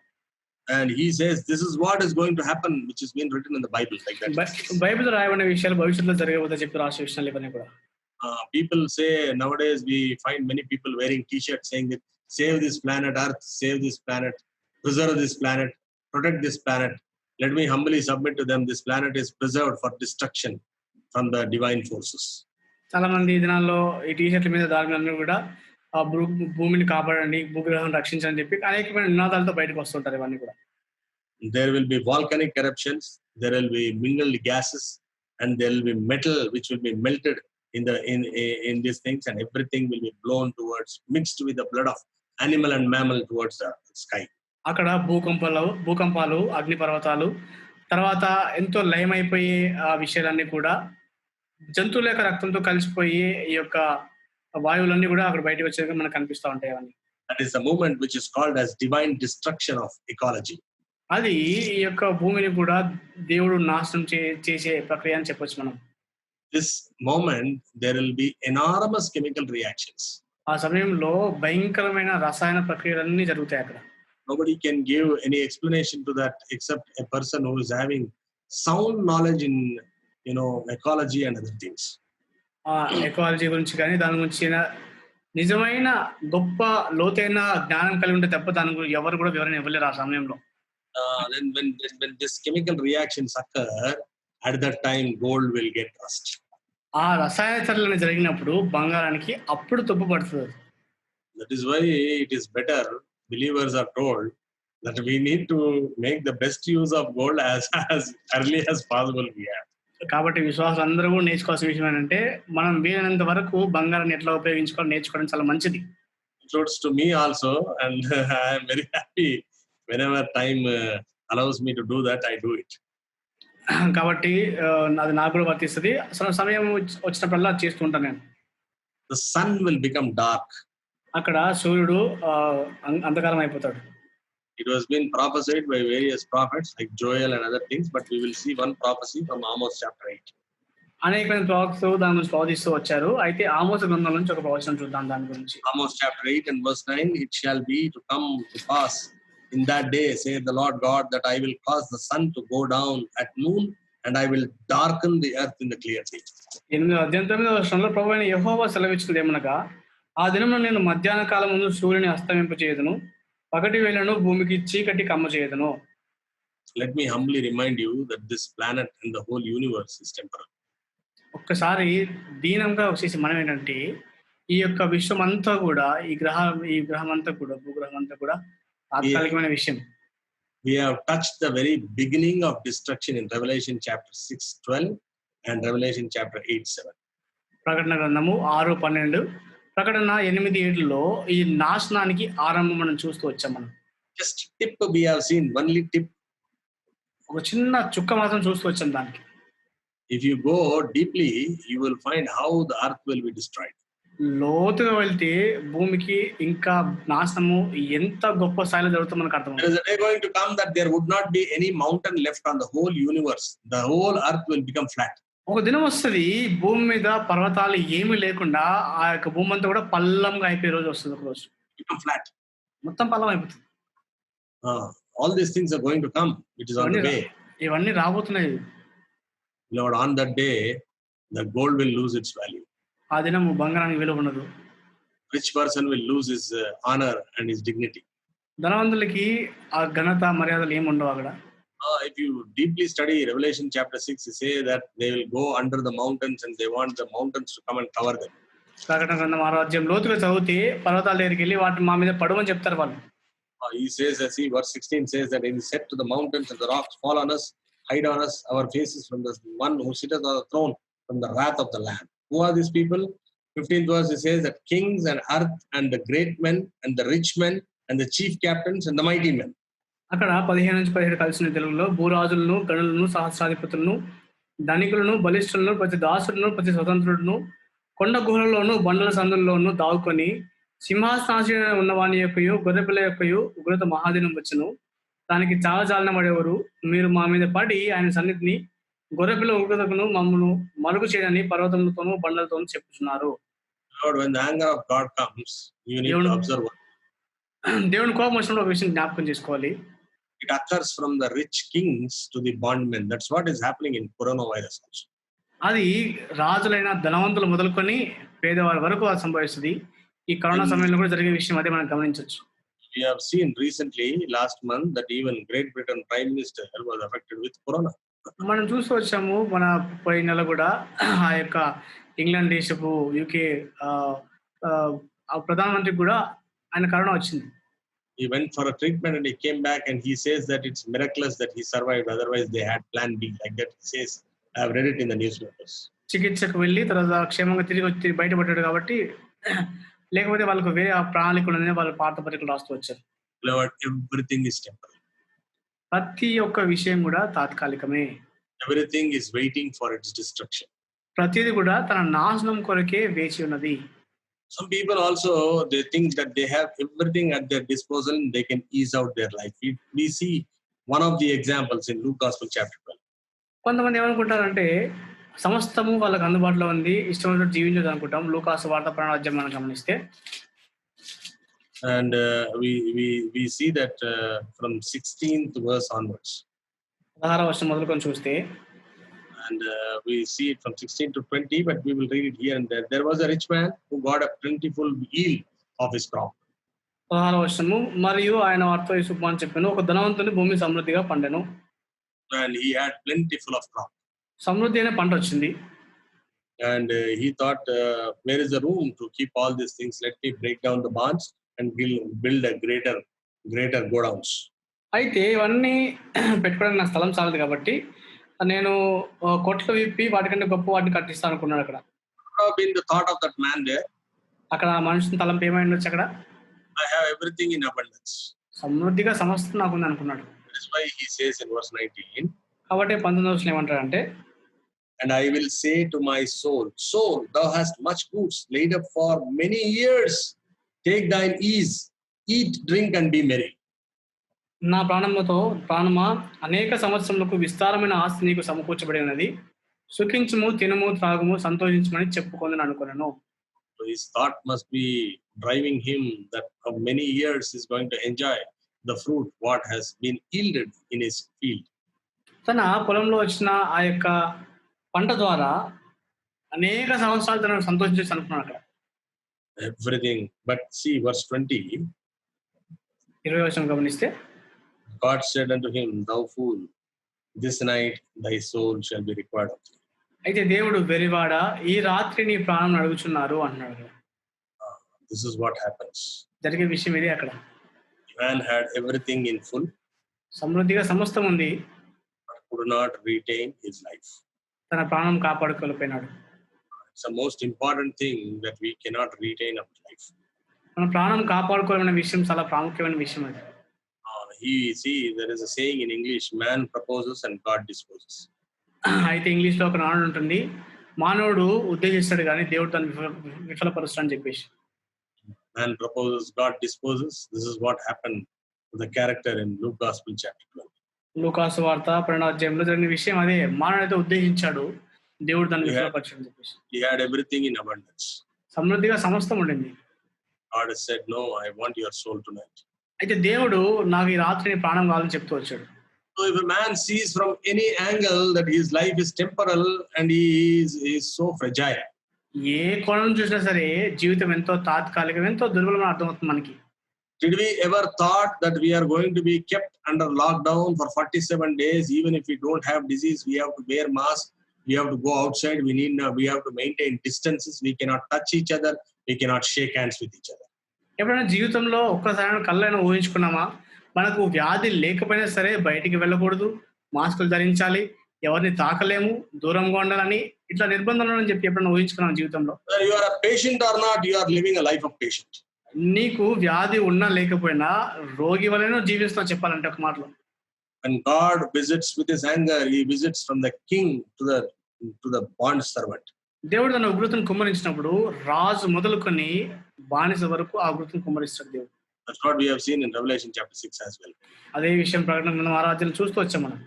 And he says this is what is going to happen, which is being written in the Bible, like that. Bible రాయబడిన విషయాలు భవిష్యత్తులో జరగబోతుందని చెప్పి రాసే విషయాలు ఇవన్నీ కూడా. People say nowadays we find many people wearing t-shirts saying that save this planet Earth, save this planet, preserve this planet, protect this planet. Let me humbly submit to them, this planet is preserved for destruction from the divine forces. చాలా మంది ఈ దినాల్లో ఈ టీషర్ట్ల మీద దాని కూడా ఆ భూమిని కాపాడండి, భూగ్రహం రక్షించని చెప్పి అనేకమైన నినాదాలతో బయటకు వస్తుంటారు ఇవన్నీ కూడా. There will be volcanic eruptions, there will be mingled gases, and there will be metal which will be melted in these things, and everything will be blown towards, mixed with the blood of animal and mammal towards the sky. అక్కడ భూకంపాలు, అగ్ని పర్వతాలు, తర్వాత ఎంతో లయమైపోయే ఆ విషయాలన్నీ కూడా జంతువుల యొక్క రక్తంతో కలిసిపోయి ఈ యొక్క వాయువులన్నీ కూడా అక్కడ బయటకు వచ్చేది మనకు కనిపిస్తూ ఉంటాయి అవన్నీ. That is the movement which is called as divine destruction of ecology. అది ఈ యొక్క భూమిని కూడా దేవుడు నాశనం చేసే ప్రక్రియ అని చెప్పొచ్చు మనం. This moment there will be enormous chemical reactions. ఆ సమయంలో భయంకరమైన రసాయన ప్రక్రియలన్నీ జరుగుతాయి అక్కడ. Nobody can give any explanation to that except a person who is having sound knowledge in ecology and other things. Ecology గురించి కానీ దాని గురించి నిజమైన గొప్ప లోతైన జ్ఞానం కలిగి ఉంటే తప్ప దాని గురించి ఎవరు కూడా వివరణ ఇవ్వలేరు ఆ సమయంలో. Then when this chemical reactions occur, at that time gold will get rust. ఆ రసాయన చర్యలు జరిగినప్పుడు బంగారానికి అప్పుడు తుప్పు పడుతుంది. That is why it is better, believers are told that we need to make the best use of gold as early as possible we have. కాబట్టి విశ్వాసులు అందరూ కూడా నేర్చుకోవాల్సిన విషయం ఏంటంటే మనం వీలైనంత వరకు బంగారాన్ని ఎట్లా ఉపయోగించుకోవాలి నేర్చుకోవడం చాలా మంచిది. Includes to me also, and I am very happy whenever time allows me to do that, I do it. కాబట్టి అది నాకు కూడా వర్తిస్తుంది. సమయం వచ్చినప్పుడల్లా చేస్తూ ఉంటాను నేను. The sun will become dark. అక్కడ సూర్యుడు అంధకారం అయిపోతాడు. It was been prophesied by various prophets like Joel and other things, but we will see one prophecy from Amos chapter 8. అనేకమైన ప్రవక్తలు దాని గురించి ప్రవచిస్తూ వచ్చారు. అయితే ఆమోస గ్రంథం నుంచి ఒక ప్రవచనం చూద్దాం దాని గురించి. Amos chapter 8 and verse 9, it shall be to come to pass in that day, saith the Lord God, that I will cause the sun to go down at noon, and I will darken the earth in the clear day. 8:9 వచనంలో ప్రభువైన యెహోవా సెలవిచ్చినది ఏమనగా, ఆ దినమున నేను మధ్యాహ్న కాలమందు సూర్యుని అస్తమింపచేయుదును, పగటి వేళను భూమికి చీకటి కమ్మచేయుదును. Let me humbly remind you that this planet and the whole universe is temporal. ఒక్కసారి దీనంగా వచ్చేసి మనం ఏంటంటే, ఈ యొక్క విశ్వం అంతా కూడా ఈ గ్రహం అంతా కూడా భూగ్రహం అంతా కూడా తాత్కాలికమైన విషయం. We have touched the very beginning of destruction in Revelation chapter 6:12 and Revelation chapter 8:7. ప్రకటన గ్రంథము 6:12, ప్రకటన 8:7లో ఈ నాశనానికి ఆరంభం మనం చూస్తూ వచ్చాం. మనం just tip we have seen, only tip. ఒక చిన్న చుక్క మాత్రం చూస్తూ వచ్చాం దానికి. If you go deeply, you will find how the earth will be destroyed. లోతుగా వెళ్తే భూమికి ఇంకా నాశనము ఎంత గొప్ప స్థాయిలో జరుగుతుందో మనకు అర్థం. There is a day going to come that there would not be any mountain left on the whole universe. The whole earth will become flat. ఒక దినం వస్తుంది భూమి మీద పర్వతాలు ఏమీ లేకుండా ఆ యొక్క భూమి అంతా కూడా పల్లంగా అయిపోయే రోజు వస్తుంది. ఒక రోజు Become flat. మొత్తం పల్లం అయిపోతుంది. All these things are going to come. It is on the way. ఇవన్నీ రాబోతున్నాయి. Lord, on that day, the gold will lose its value. ఆ దినము బంగారానికి విలువ ఉండదు. Rich person will lose his honor and his dignity. ధనవంతులకి ఆ ఘనత మర్యాదలు ఏమి ఉండవు అక్కడ. If you deeply study Revelation chapter 6, you say that they will go under the mountains and they want the mountains to come and cover them. ప్రకటన గ్రంథం 6 లోతుగా చదివితే పర్వతాల దగ్గరికి వెళ్ళి వాటిని మా మీద పడమని చెప్తారు వాళ్ళు. He says, verse 16 says that he said to the mountains and the rocks, fall on us, hide on us our faces from the one who sitteth on the throne, from the wrath of the Lamb. Who are these people? 15th verse, it says that kings and earth and the great men and the rich men and the chief captains and the mighty men. అక్కడ 15-17 కలిసిన తెలుగులో భూరాజులను, గణులను, సహస్రాధిపతులను, ధనికులను, బలిష్ఠులను, ప్రతి దాసులను, ప్రతి స్వతంత్రులను, కొండ గుహలలోను బండల సందుల్లోనూ దావుకొని సింహాసనాసీన ఉన్నవాని యొక్కయు గొర్రెపిల్ల యొక్కయు ఉగ్రత మహాదినం వచ్చును, దానికి చావజాలన పడేవారు మీరు మా మీద పడి ఆయన సన్నిధిని గొర్రెపిల్ల ఉగ్రతకును మమ్మల్ని మరుగు చేయని పర్వతములతోనూ బండలతోనూ చెప్పుచున్నారు. Lord, when the anger of God comes, you need to observe. దేవుని కోపం వచ్చినప్పుడు ఒక విషయం జ్ఞాపకం చేసుకోవాలి. It occurs from the rich kings to the bondmen. That's what is happening in coronavirus also. అది రాజులైన ధనవంతులు మొదలుకొని పేదవారి వరకు అది సంభవిస్తుంది. ఈ కరోనా సమయంలో కూడా జరిగే విషయం అదే మనం గమనించవచ్చు. We have seen recently last month that even Great Britain Prime Minister was affected with corona. మనం చూస్తూ వచ్చాము మన పోయిన నెల కూడా ఆ యొక్క ఇంగ్లాండ్ దేశపు యూకే ప్రధానమంత్రి కూడా ఆయన కరోనా వచ్చింది. He went for a treatment and he came back and he says that it's miraculous that he survived, otherwise they had plan B, like that he says. I have read it in the newspapers. చికిత్సకు వెళ్ళి తర్వాత క్షేమంగా తిరిగి వచ్చి బయటపడ్డాడు కాబట్టి, లేకపోతే వాళ్ళకు వేరే ప్రణాళిక ఉన్నదని వాళ్ళు పాత పత్రికలు రాస్తూ వచ్చారు. Lord, everything is temporal. ప్రతి ఒక్క విషయం కూడా తాత్కాలికమే. Everything is waiting for its destruction. ప్రతిది కూడా తన నాశనం కొరకే వేచి ఉన్నది. Some people also, they think that they have everything at their disposal and they can ease out their life. We see one of the examples in Luke Gospel chapter 12. కొంతమంది ఏమనుకుంటారంటే సమస్తము వాళ్ళకి అందుబాటులో ఉంది, ఇష్టమైనట్టు జీవించదు అనుకుంటాం. లూకాసు వార్త 12వ మనం గమనిస్తే, and we see that from 16th verse onwards. 16వ వచనం మొదలుకొని చూస్తే, and we see it from 16 to 20, but we will read it here and there. There was a rich man who got a plentiful yield of his crop. 16వ వచనము, మరియు ఆయన వారితో యేసు అని చెప్పాను, ఒక ధనవంతుని భూమి సమృద్ధిగా పండెను. And he had plentiful of crop. సమృద్ధి అనే పంట వచ్చింది. And he thought, where is the room to keep all these things? Let me break down the barns and build a greater godowns. అయితే ఇవన్నీ పెట్టుకోవడానికి నాకు స్థలం చాలదు కాబట్టి నేను కొట్లు విప్పి వాటికంటే గొప్ప వాటిని కట్టిస్తాను అనుకున్నాడు. అక్కడ been the thought of that man there. అక్కడ మనుషుని తలంపు ఏమై ఉండొచ్చు, అక్కడ I have everything in abundance. సమృద్ధిగా సమస్తం నాకుంది అనుకున్నాడు. That is why he says in verse 19. కాబట్టి 19వ వచనం ఏమంటాడంటే, and I will say to my soul, soul, thou hast much goods laid up for many years. Take thine ease, eat, drink, and be merry. నా ప్రాణమా అనేక సంవత్సరములకు విస్తారమైన ఆస్తి నీకు సమకూర్చబడి ఉన్నది, సుఖించుము, తినుము, త్రాగుము, సంతోషించమని చెప్పుకొందును అనుకొనెను. So his thought must be driving him that for many years he's going to enjoy the fruit what has been yielded in his field. తన పొలంలో వచ్చిన ఆ యొక్క పంట ద్వారా అనేక సంవత్సరాలు తను సంతోషించి అనుకున్నాడు అక్కడ. Everything. But see verse 20. 20వ వచనం గమనిస్తే, God said unto him, thou fool, this night thy soul shall be required of thee. అయితే దేవుడు, వెరివాడా, ఈ రాత్రి నీ ప్రాణం అడుగుచున్నారు అన్నాడు. This is what happens. జరిగే విషయం ఇది అక్కడ. Man had everything in full, సమృద్ధిగా సమస్తం ఉంది, but could not retain his life. తన ప్రాణం కాపాడుకోలేకపోయినాడు. It's the most important thing that we cannot retain our life. మన ప్రాణం కాపాడుకోవాలనే విషయం చాలా ప్రాముఖ్యమైన విషయం అది. There is a saying in English, man proposes and God disposes. అయితే ఇంగ్లీష్లో ఒక నానుడు ఉంటుంది, మానవుడు ఉద్దేశిస్తాడు కానీ దేవుడు తను విఫలపరుస్తాడు అని చెప్పేసి. Man proposes, God disposes. This is what happened to the character in Luke Gospel chapter 12. లూకాసు వార్త 12వ అధ్యాయంలో జరిగిన విషయం అదే. మానవుడు అయితే ఉద్దేశించాడు, దేవుడు తను విఫలపరిచాడు అని చెప్పేసి. He had everything in abundance. సమృద్ధిగా సమస్తం ఉండింది. God has said, no, I want your soul tonight. అయితే దేవుడు, నాకు ఈ రాత్రి ప్రాణం కావాలని చెప్తూ వచ్చాడు. So if a man sees from any angle that his life is temporal and he is so fragile. ఏ కోణం చూసినా సరే జీవితం ఎంతో తాత్కాలికం, ఎంతో దుర్బలమని అర్థమవుతుంది మనకి. Did we ever thought that we are going to be kept under lockdown for 47 days? Even if we don't have disease, we have to wear mask. We have to go outside. We have to maintain distances. We cannot touch each other. We cannot shake hands with each other. ఎప్పుడైనా జీవితంలో ఒక్కసారి కళ్ళైనా ఊహించుకున్నామా, మనకు వ్యాధి లేకపోయినా సరే బయటికి వెళ్ళకూడదు, మాస్కులు ధరించాలి, ఎవరిని తాకలేము, దూరంగా ఉండాలని ఇట్లా నిర్బంధాలు అని చెప్పి ఎప్పుడైనా ఊహించుకున్నాం జీవితంలో? You are a patient or not, you are living a life of patient. నీకు వ్యాధి ఉన్నా లేకపోయినా రోగి వలెనో జీవిస్తున్నావు చెప్పాలంటే ఒక మాటలో. When God visits with his anger, he visits from the king to the bond servant. దేవుడు తన ఉగ్రతను కుమ్మరించినప్పుడు రాజు మొదలుకొని బానిస వరకు ఆ ఉగ్రతను కుమ్మరిస్తాడు దేవుడు. That's what we have seen in Revelation chapter 6 as well. అదే విషయం ప్రకటన గ్రంథం 6వ అధ్యాయంలో చూస్తూ వచ్చాం మనం.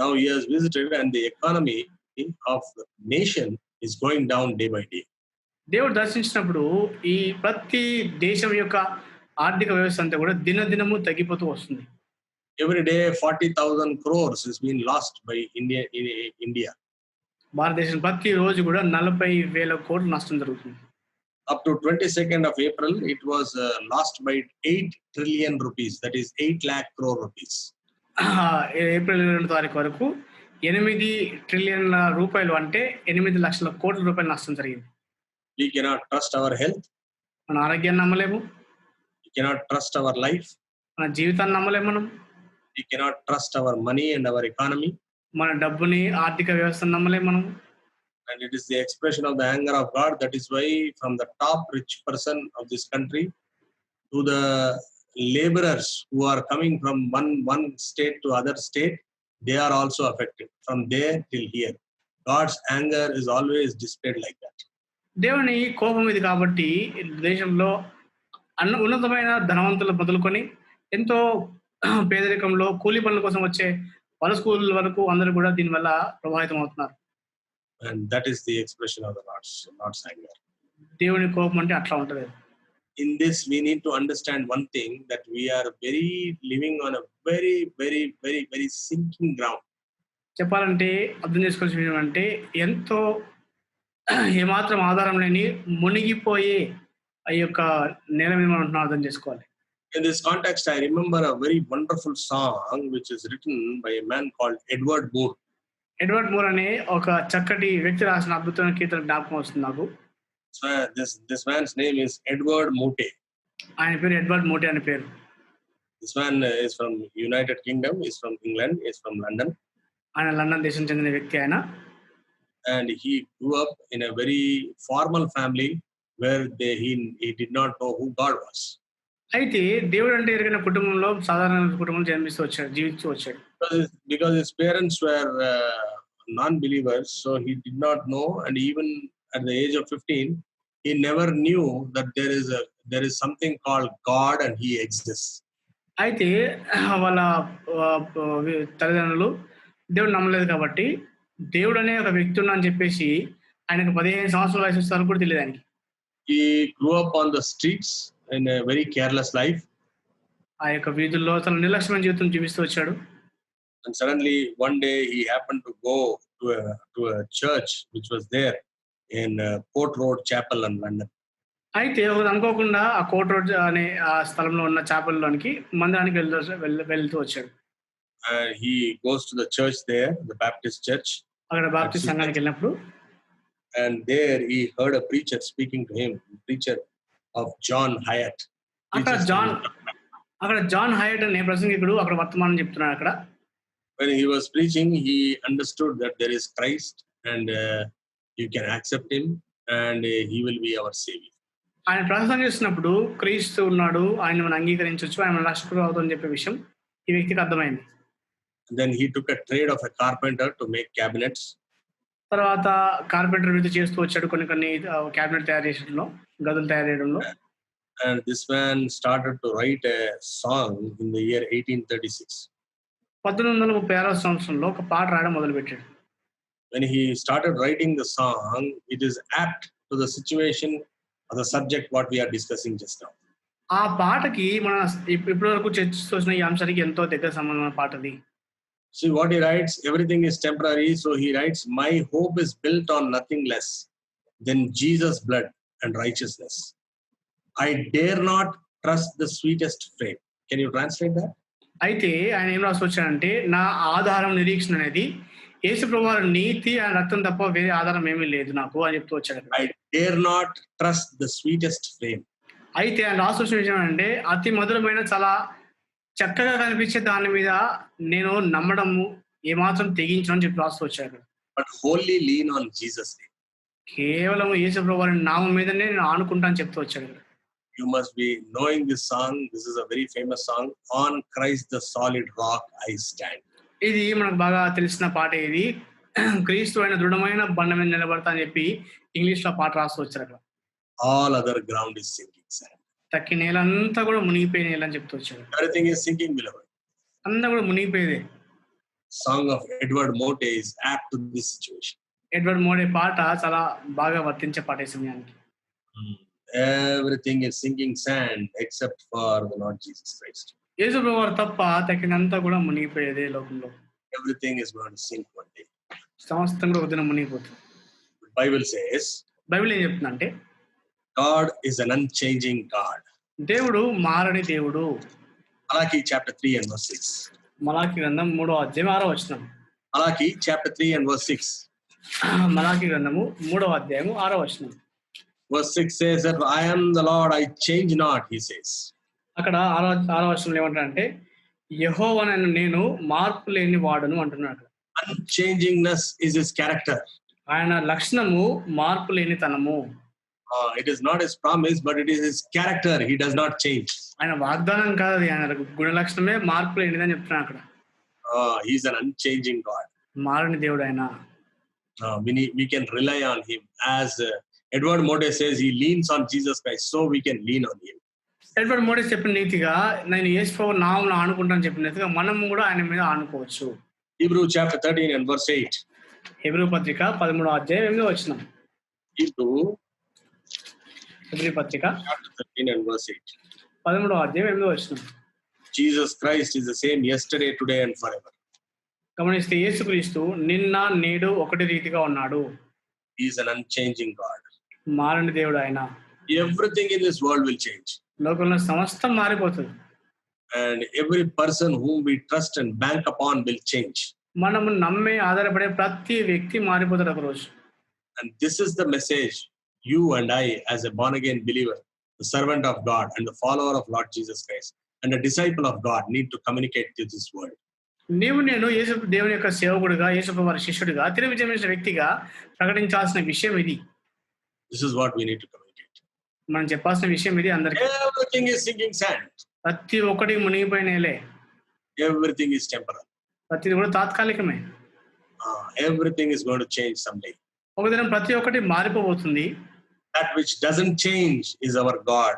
Now he has visited and the economy of the nation is going down day by day. దేవుడు దర్శించినప్పుడు ఈ ప్రతి దేశం యొక్క ఆర్థిక వ్యవస్థ అంతా కూడా దినదినము తగ్గిపోతూ వస్తుంది. Every day 40,000 crores is being lost by India. భారతదేశం ప్రతి రోజు కూడా 40,000 కోట్ల నష్టం జరుగుతుంది. Up to 22nd of April, it was lost by 8 trillion rupees. That is 8 lakh crore rupees. April 2వ తారీఖు వరకు 8 ట్రిలియన్ల రూపాయలు, అంటే 8 లక్షల కోట్ల రూపాయల నష్టం జరిగింది. We cannot trust our health. మన ఆరోగ్యాన్ని నమ్మలేము. We cannot trust our life. మన జీవితాన్ని నమ్మలేము మనం. We cannot trust our money and our economy. మన డబ్బుని, ఆర్థిక వ్యవస్థను నమ్మలేము మనం. And it is the expression of the anger of God. That is why from the top rich person of this country to the laborers who are coming from one state to other state, they are also affected. From there till here, God's anger is always displayed like that. దేవుని కోపం ఇది కాబట్టి దేశంలో ఉన్నతమైన ధనవంతులు మొదలుకొని ఎంతో పేదరికంలో కూలి పనుల కోసం వచ్చే వలస కూలీల వరకు అందరూ కూడా దీనివల్ల ప్రభావితం అవుతున్నారు. And that is the expression of the Lord's anger. దేవుని కోపం అంటే అట్లా ఉంటది. In this we need to understand one thing, that we are living on a very, very, very, very sinking ground. చెప్పాలంటే అర్థం చేసుకోవాల్సిన విషయం అంటే ఎంతో ఏమాత్రం ఆధారం లేని మునిగిపోయే ఆ యొక్క నేల మీద మనం ఉంటున్నాం, అర్థం చేసుకోవాలి. In this context, I remember a very wonderful song which is written by a man called Edward Moore. Edward Moore అనే ఒక చక్కటి వ్యక్తి రాసిన అద్భుతమైన కీర్తన జ్ఞాపకం వస్తుంది నాకు. So this man's name is Edward Mote. ఆయన పేరు ఎడ్వర్డ్ మోటే అనే పేరు. This man is from United Kingdom, is from England, is from London. ఆయన లండన్ దేశం చెందిన వ్యక్తి ఆయన. And he grew up in a very formal family where he did not know who God was. అయితే దేవుడు అంటే ఎరిగిన కుటుంబంలో, సాధారణ కుటుంబంలో జీవిస్తూ వచ్చాడు. Because his parents were non-believers, so he did not know, and even at the age of 15, he never knew that there is something called God and he exists. అయితే వాళ్ళ తల్లిదండ్రులు దేవుడు నమ్మలేదు కాబట్టి దేవుడు అనే ఒక వ్యక్తి ఉన్నా అని చెప్పేసి ఆయనకు 15 సంవత్సరాల వయసు వచ్చే వరకు కూడా తెలియదు ఆయనకి. He grew up on the streets in a very careless life. ఆ యొక్క వీధుల్లో తన నిర్లక్ష్యమైన జీవితం జీవిస్తూ వచ్చాడు. And suddenly one day he happened to go to a church which was there in Court Road Chapel in London. అయితే ఒకటి అనుకోకుండా ఆ కోర్ట్ రోడ్ అనే ఆ స్థలంలో ఉన్న చాపల్లోనికి మందిరానికి వెళ్తూ వచ్చాడు. He goes to the church there, the Baptist church. అక్కడ బాప్టిస్ట్ సంఘానికి వెళ్ళినప్పుడు and there he heard a preacher speaking to him, preacher of John Hyatt. అక్కడ జాన్ హయట్ అనే ప్రసంగికుడు అక్కడ వర్తమానం చెప్తున్నాడు. అక్కడ when he was preaching, he understood that there is Christ and you can accept him and he will be our savior. ఆయన ప్రసంగిస్తున్నప్పుడు క్రీస్తు ఉన్నాడు, ఆయన మనం అంగీకరించవచ్చు, ఆయన రక్షకుడు అవుతుందని చెప్పే విషయం ఈ వ్యక్తికి అర్థమైంది. Then he took a trade of a carpenter to make cabinets. తర్వాత కార్పెంటర్ వృత్తి చేస్తూ వచ్చాడు, కొన్ని క్యాబినెట్ తయారు చేయడంలో, గదులు తయారు చేయడంలో. And this man started to write a song in the year 1836. 1836 సంవత్సరంలో ఒక పాట రాయడం మొదలుపెట్టాడు. When he started writing the song, it is apt to the situation or the subject what we are discussing just now. ఆ పాటకి మన ఇప్పటి వరకు చర్చిస్తూ వచ్చిన ఈ అంశానికి ఎంతో దగ్గర సంబంధమైన పాట అది. See what he writes, everything is temporary, so he writes, my hope is built on nothing less than Jesus' blood and righteousness. I dare not trust the sweetest frame. Can you translate that? అయితే ఆయన ఏం రాసి వచ్చాడంటే, నా ఆధారం నిరీక్షణ అనేది యేసు ప్రభువు నీతి ఆయన రక్తం తప్ప వేరే ఆధారం ఏమీ లేదు నాకు అని చెప్తూ వచ్చాడు. I dare not trust the sweetest frame. అయితే ఆయన రాసి వచ్చిన విషయం అంటే, అతి మధురమైన చాలా చక్కగా కనిపించే దాని మీద నేను నమ్మడము ఏమాత్రం తెగించను అని చెప్పి రాస్తూ వచ్చాడు. But wholly lean on Jesus' name. కేవలం యేసు ప్రభువు నామం మీదనే నేను ఆనుకుంటా అని చెప్తూ వచ్చాడు. You must be knowing this song. This is a very famous song. On Christ the solid rock I stand. ఇది మనకు బాగా తెలిసిన పాట. ఇది క్రీస్తు అయిన దృఢమైన బండ మీద నిలబడతా అని చెప్పి ఇంగ్లీష్ లో పాట రాస్తూ వచ్చారు. అక్కడ all other ground is sinking sand. తక్కి నేలంతా కూడా మునిగిపోయే నేల అని చెప్తూ వచ్చారు. Everything is sinking, beloved. అంతా కూడా మునిగిపోయేదే. Song of Edward Mote is apt to this situation. Edward Mote పాట చాలా బాగా వర్తించే పాట ఈ సమయానికి. Everything is sinking sand except for the Lord Jesus Christ. యేసు ప్రభువు తప్ప తక్కినంతా కూడా మునిగిపోయేదే లోకంలో. Everything is going to sink one day. సమస్తం కూడా ఒక దినం మునిగిపోతుంది. Bible says, బైబిల్ ఏం చెప్తుందంటే, God is an unchanging God. దేవుడు మారని దేవుడు. Malachi chapter 3 and verse 6. మలాకి గ్రంథం 3వ అధ్యాయం 6వ వచనం. Malachi chapter 3 and verse 6. మలాకి గ్రంథము 3వ అధ్యాయము 6వ వచనం. Verse 6 says that I am the Lord, I change not, he says. అక్కడ 6వ వచనంలో ఏమంటారంటే, యెహోవానైన నేను మార్పు లేని వాడును అంటున్నాడు. Unchangingness is his character. ఆయన లక్షణము మార్పు లేనితనము. It is not his promise, but it is his character. He does not change. ఆయన వాగ్దానం కాదు, ఆయన గుణ లక్షణమే మార్పు లేనిదని చెప్తున్నాడు అక్కడ. He is an unchanging God. మారని దేవుడు ఆయన. We can rely on him. As Edward Mote says, he leans on Jesus Christ, so we can lean on him. Edward Mote చెప్పిన నీతిగా, నేను యేసు ప్రభువు నామమున ఆనుకుంటానని చెప్పిన నీతిగా మనం కూడా ఆయన మీద ఆనుకోవచ్చు. Hebrew chapter 13 and verse 8. Hebrew పత్రిక 13వ అధ్యాయం 8వ వచనం. హెబ్రీ పత్రిక chapter 13 and verse 8. 13వ అధ్యాయం 8వ వచనం. Jesus Christ is the same yesterday, today and forever. గమనిస్తే యేసుక్రీస్తు నిన్న నేడు ఒకటి రీతిగా ఉన్నాడు. He is an unchanging God. మారని దేవుడు ఆయన. Everything in this world will change. లోకంలో సమస్తం మారిపోతుంది. And every person whom we trust and bank upon will change. మనము నమ్మే ఆధారపడే ప్రతి వ్యక్తి మారిపోతాడు ఒక రోజు. And this is the message you and I, as a born again believer, the servant of God and the follower of Lord Jesus Christ and a disciple of God, need to communicate to this world. నీవు నేను యేసు దేవుని యొక్క సేవకుడిగా, యేసు వారి శిష్యుడిగా, తిరిగి జన్మించిన వ్యక్తిగా ప్రకటించాల్సిన విషయం ఇది. This is what we need to communicate. మనం చెప్పాల్సిన విషయం ఇది అందరికీ. Everything is sinking sand. ప్రతి ఒక్కటి మునిగిపోయినలే. Everything is temporal. ప్రతిది కూడా తాత్కాలికమే. Everything is going to change someday. ఒక దినం ప్రతి ఒక్కటి మారిపోబోతుంది. That which doesn't change is our God,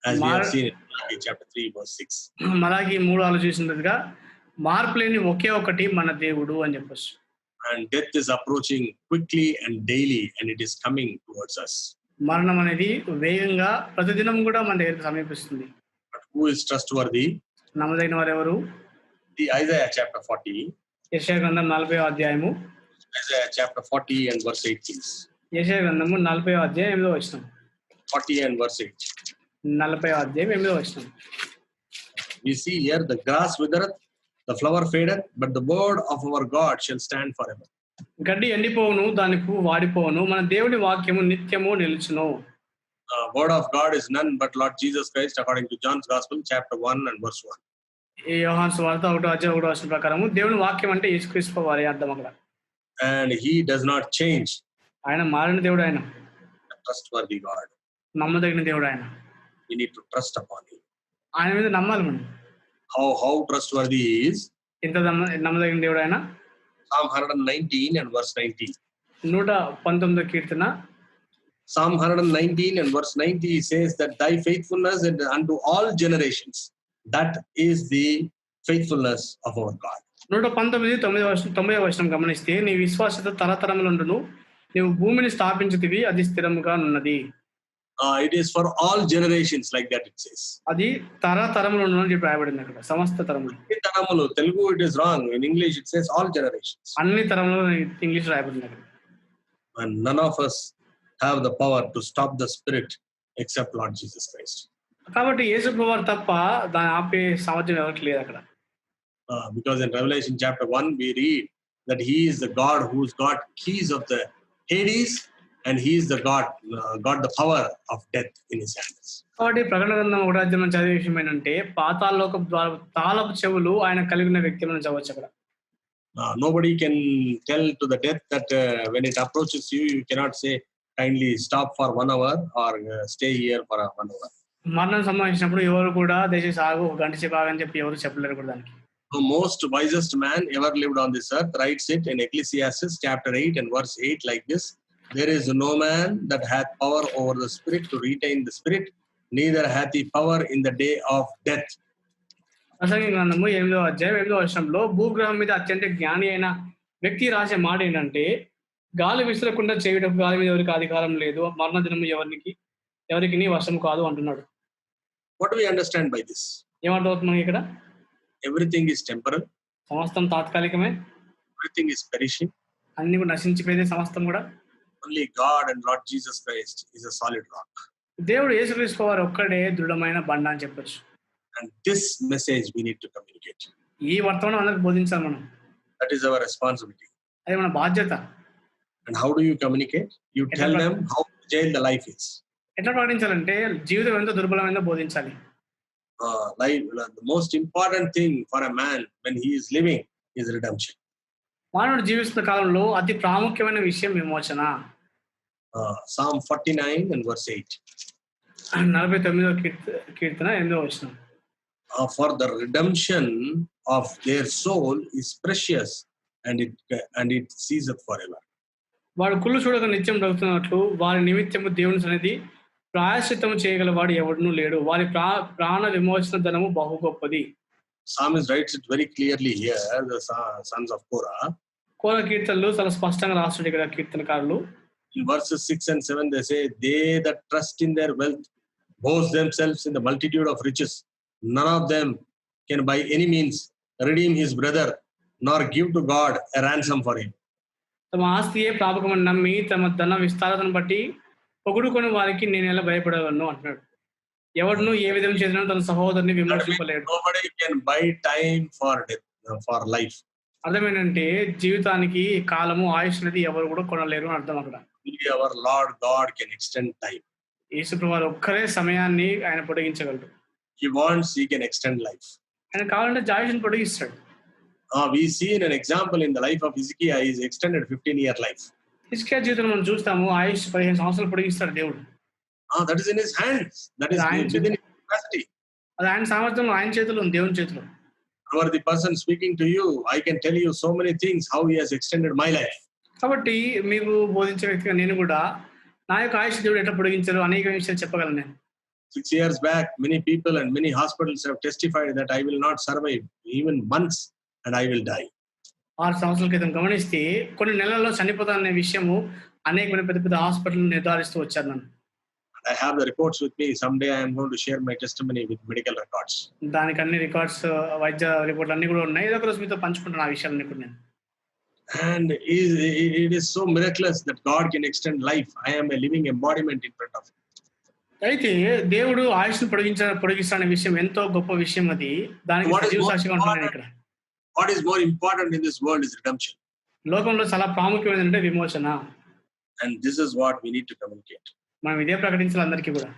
as we have seen in Malachi chapter 3 verse 6. మలాకి 3 చూసినట్టుగా మార్పు లేని ఒకే ఒకటి మన దేవుడు అని చెప్పొచ్చు. And death is approaching quickly and daily, and it is coming towards us. మరణం అనేది వేగంగా ప్రతిదినం కూడా మన దగ్గరికి సమీపిస్తుంది. But who is trustworthy? నమ్మదగిన వారు ఎవరు? The Isaiah chapter 40. యెషయా గ్రంథం 40వ అధ్యాయము. Isaiah chapter 40 and verse 8, please. యెషయా గ్రంథము 40వ అధ్యాయం 8వ వచనం. 40 and verse 8. 40వ అధ్యాయం 8వ వచనం. We see here, the grass withereth, the flower fadeth, but the word of our God shall stand forever. గడ్డి ఎండిపోవును, దాని పువ్వు వాడిపోవును, మన దేవుని వాక్యము నిత్యము నిలుచును. Word of God is none but Lord Jesus Christ, according to John's Gospel, chapter 1 and verse 1. ఈ యోహాను సువార్త 1వ అధ్యాయం 1వ వచనం ప్రకారము దేవుని వాక్యం అంటే యేసుక్రీస్తు వారి అర్థం అక్కడ. And he does not change. ఆయన మారిన దేవుడు, ఆయన Trustworthy God. నమ్మదగిన దేవుడు ఆయన. We need to trust upon him. ఆయన మీద నమ్మాలి మనం. How trustworthy he is? ఎంత నమ్మదగిన దేవుడు ఆయన. Psalm 119 and verse 19. 119వ Keerthana. Psalm 119 and verse 90 says that thy faithfulness is unto all generations. That is the faithfulness of our God. 119వ వచనం గమనిస్తే, నీ విశ్వాసత తరతరములుండును, నీవు భూమిని స్థాపించితివి, అది స్థిరముగా ఉన్నది. It is for all generations, like that it says. అది తరతరములుండును అని చెప్పి రాయబడింది అక్కడ. సమస్త తరములు. తరములు Telugu it is wrong. In English it says all generations. అన్ని తరములు ఇంగ్లీష్ రాయబడింది అక్కడ. And none of us have the power to stop the spirit except Lord Jesus Christ. కాబట్టి యేసు ప్రభువారు తప్ప దాన్ని ఆపే సామర్థ్యం ఎవరికి లేదు అక్కడ. Because in Revelation chapter 1 we read that he is the God who's got keys of the Hades, and he is the God got the power of death in his hands. కాబట్టి ప్రకటన గ్రంథం 1వ అధ్యాయం చదివే విషయం ఏంటంటే, పాతాళలోక తాళపు చెవులు ఆయన కలిగిన వ్యక్తి మనం చదవచ్చు అక్కడ. Nobody can tell to the death that when it approaches you, you cannot say kindly stop for 1 hour or stay here for 1 hour. మరణం సంభవించినప్పుడు ఎవరు కూడా దయచేసి ఆగు, ఒక గంట సేపు ఆగని చెప్పి ఎవరు చెప్పలేరు కూడా దానికి. The most wisest man ever lived on this earth writes it in Ecclesiastes chapter 8 and verse 8 like this: there is no man that hath power over the spirit to retain the spirit, neither hath he power in the day of death. ప్రసంగి గ్రంథము 8వ అధ్యాయం 8వ వచనంలో, భూగ్రహం మీద అత్యంత జ్ఞాని అయిన వ్యక్తి రాసే మాట ఏంటంటే, గాలి విసరకుండా చేయటకు గాలి మీద ఎవరికి అధికారం లేదు, మరణ దినము ఎవరికి నీ వశం కాదు అంటున్నాడు. What do we understand by this? ఏమర్థమవుతుంది మనకి ఇక్కడ? Everything is temporal. సమస్తం తాత్కాలికమే. Everything is perishing. అన్ని కూడా నశించిపోయేదే సమస్తం కూడా. Only God and Lord Jesus Christ is a solid rock. దేవుడు యేసుక్రీస్తు వారు ఒక్కడే దృఢమైన బండ అని చెప్పొచ్చు. And this message we need to communicate. ఈ వర్తమానం అందరికి బోధించాలి మనం. That is our responsibility. అది మన బాధ్యత. And how do you communicate? You tell them how fragile the life is. ఎట్లా పాటించాలంటే జీవితం ఎంత దుర్బలమైందో బోధించాలి. The most important thing for a man when he is living is redemption. మానవుడు జీవిస్తున్న కాలంలో అతి ప్రాముఖ్యమైన విషయం విమోచన. Psalm 49 and verse 8. 49వ కీర్తన 8వ వచనం. For the redemption of their soul is precious, and it ceaseth forever. వాడు కుళ్ళు చూడక నిత్యం బ్రతుకుతున్నట్లు వారి నిమిత్తము దేవుని సన్నిధి ప్రాయశ్చిత్తము చేయగలవాడు ఎవడునూ లేడు. వారి ప్రాణ విమోచన ధనము బహు గొప్పది. Psalmist writes it very clearly here, the sons of Korah. కోర కీర్తనలు చాలా స్పష్టంగా రాస్తున్నాడు ఇక్కడ కీర్తనకారులు. In verses 6 and 7 they say, they that trust in their wealth boast themselves in the multitude of riches. None of them can by any means redeem his brother, nor give to God a ransom for him. తమ ఆస్తియే ప్రాపకమని నమ్మి తమ ధన విస్తారతను బట్టి పొగుడుకొని వారికి నేను ఎలా భయపడగలను అంటున్నాడు. ఎవడును ఏ విధం చేసినా తన సహోదరుని విమర్శింపలేడు. Nobody can buy time for death, for life. అర్థం ఏంటంటే జీవితానికి కాలము ఆయుష్ అనేది ఎవరు కూడా కొనలేరు అని అర్థం అక్కడ. Our Lord God can extend time. యేసు ప్రభువు ఒక్కరే సమయాన్ని ఆయన పొడిగించగలడు. He wants, he can extend life. ఆయన కావాలంటే ఆయుష్ని పొడిగిస్తాడు. We see in an example in the life of Hezekiah, he is extended 15-year life. హిజ్కియా జీవితం మనం చూస్తాము, ఆయుష్ 15 సంవత్సరాలు పొడిగిస్తాడు దేవుడు. That is in his hands. That is within his capacity. అది ఆయన సామర్థ్యం, ఆయన చేతిలో ఉంది, దేవుని చేతిలో. Or the person speaking to you, I can tell you so many things how he has extended my life. కాబట్టి మీకు బోధించే వ్యక్తిగా నేను కూడా నా యొక్క ఆయుష్ దేవుడు ఎట్లా పొడిగించారు అనేక విషయాలు చెప్పగలను నేను. 6 years back, many people and many hospitals have testified that I will not survive even months and I will die. 6 సంవత్సరాల క్రితం గమనిస్తే కొన్ని నెలల్లో చనిపోతాననే విషయము అనేకమైన పెద్ద పెద్ద హాస్పిటల్ నిర్ధారిస్తూ వచ్చారు నన్ను. I have the reports with me. Someday I am going to share my testimony with medical records. దానికి అన్ని రికార్డ్స్, వైద్య రిపోర్ట్‌లు అన్నీ కూడా ఉన్నాయి. ఏదో ఒక రోజు మీతో పంచుకుంటాను ఆ విషయాలన్నీ కూడా నేను. And it is so miraculous that God can extend life. I am a living embodiment in front of Him. అయితే దేవుడు ఆయుష్‌ను పొడిగిస్తాడనే విషయం ఎంతో గొప్ప విషయం అది. దానికి What is సజీవ more సాక్షిగా ఉంటున్నాను important? ఇక్కడ. What is more important in this world is redemption. లోకంలో చాలా ప్రాముఖ్యమైనది అంటే విమోచన. And this is what we need to communicate. మనం ఇదే ప్రకటించాలి అందరికీ కూడా.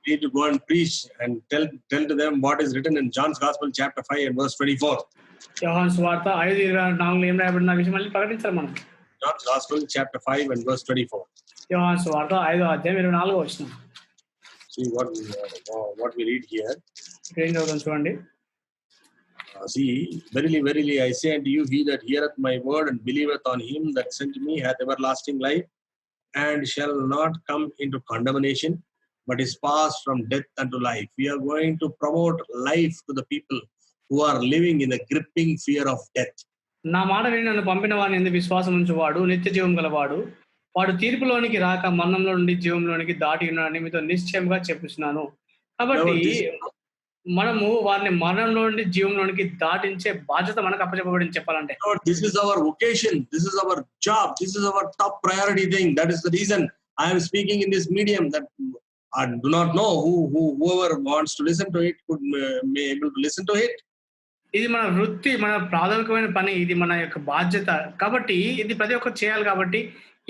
We need to go and preach and tell to them what is written in John's Gospel chapter 5 and verse 24. యోహాను సువార్త 5:24 ఏం రాయబడిన విషయం మళ్ళీ ప్రకటించాలి మనం. John's Gospel chapter 5 and verse 24. యోహాను సువార్త 5వ అధ్యాయం 24వ వచనం. See what we read here. ఇక్కడ ఏం చదువుతాం చూడండి. See, verily, verily, I say unto you, he that heareth my word and believeth on him that sent me hath everlasting life, and shall not come into condemnation, but is passed from death unto life. We are going to promote life to the people who are living in a gripping fear of death. నా మాట విని నన్ను పంపిన వాని యందు విశ్వాసం ఉంచువాడు నిత్య జీవం గలవాడు. వాడు తీర్పులోనికి రాక మరణంలో నుండి జీవంలోనికి దాటి ఉన్నాడని మీతో నిశ్చయంగా చెప్పుచున్నాను. కాబట్టి మనము వారిని మరణంలో నుండి జీవంలోనికి దాటించే బాధ్యత మనకు అప్పచెప్పబడింది చెప్పాలంటే. This is our vocation. This is our job. This is our top priority thing. That is the reason I am speaking in this medium. That I do not know whoever wants to listen to it could may able to listen to it. ఇది మన వృత్తి, మన ప్రాథమికమైన పని, ఇది మన యొక్క బాధ్యత. కాబట్టి ఇది ప్రతి ఒక్కరు చేయాలి. కాబట్టి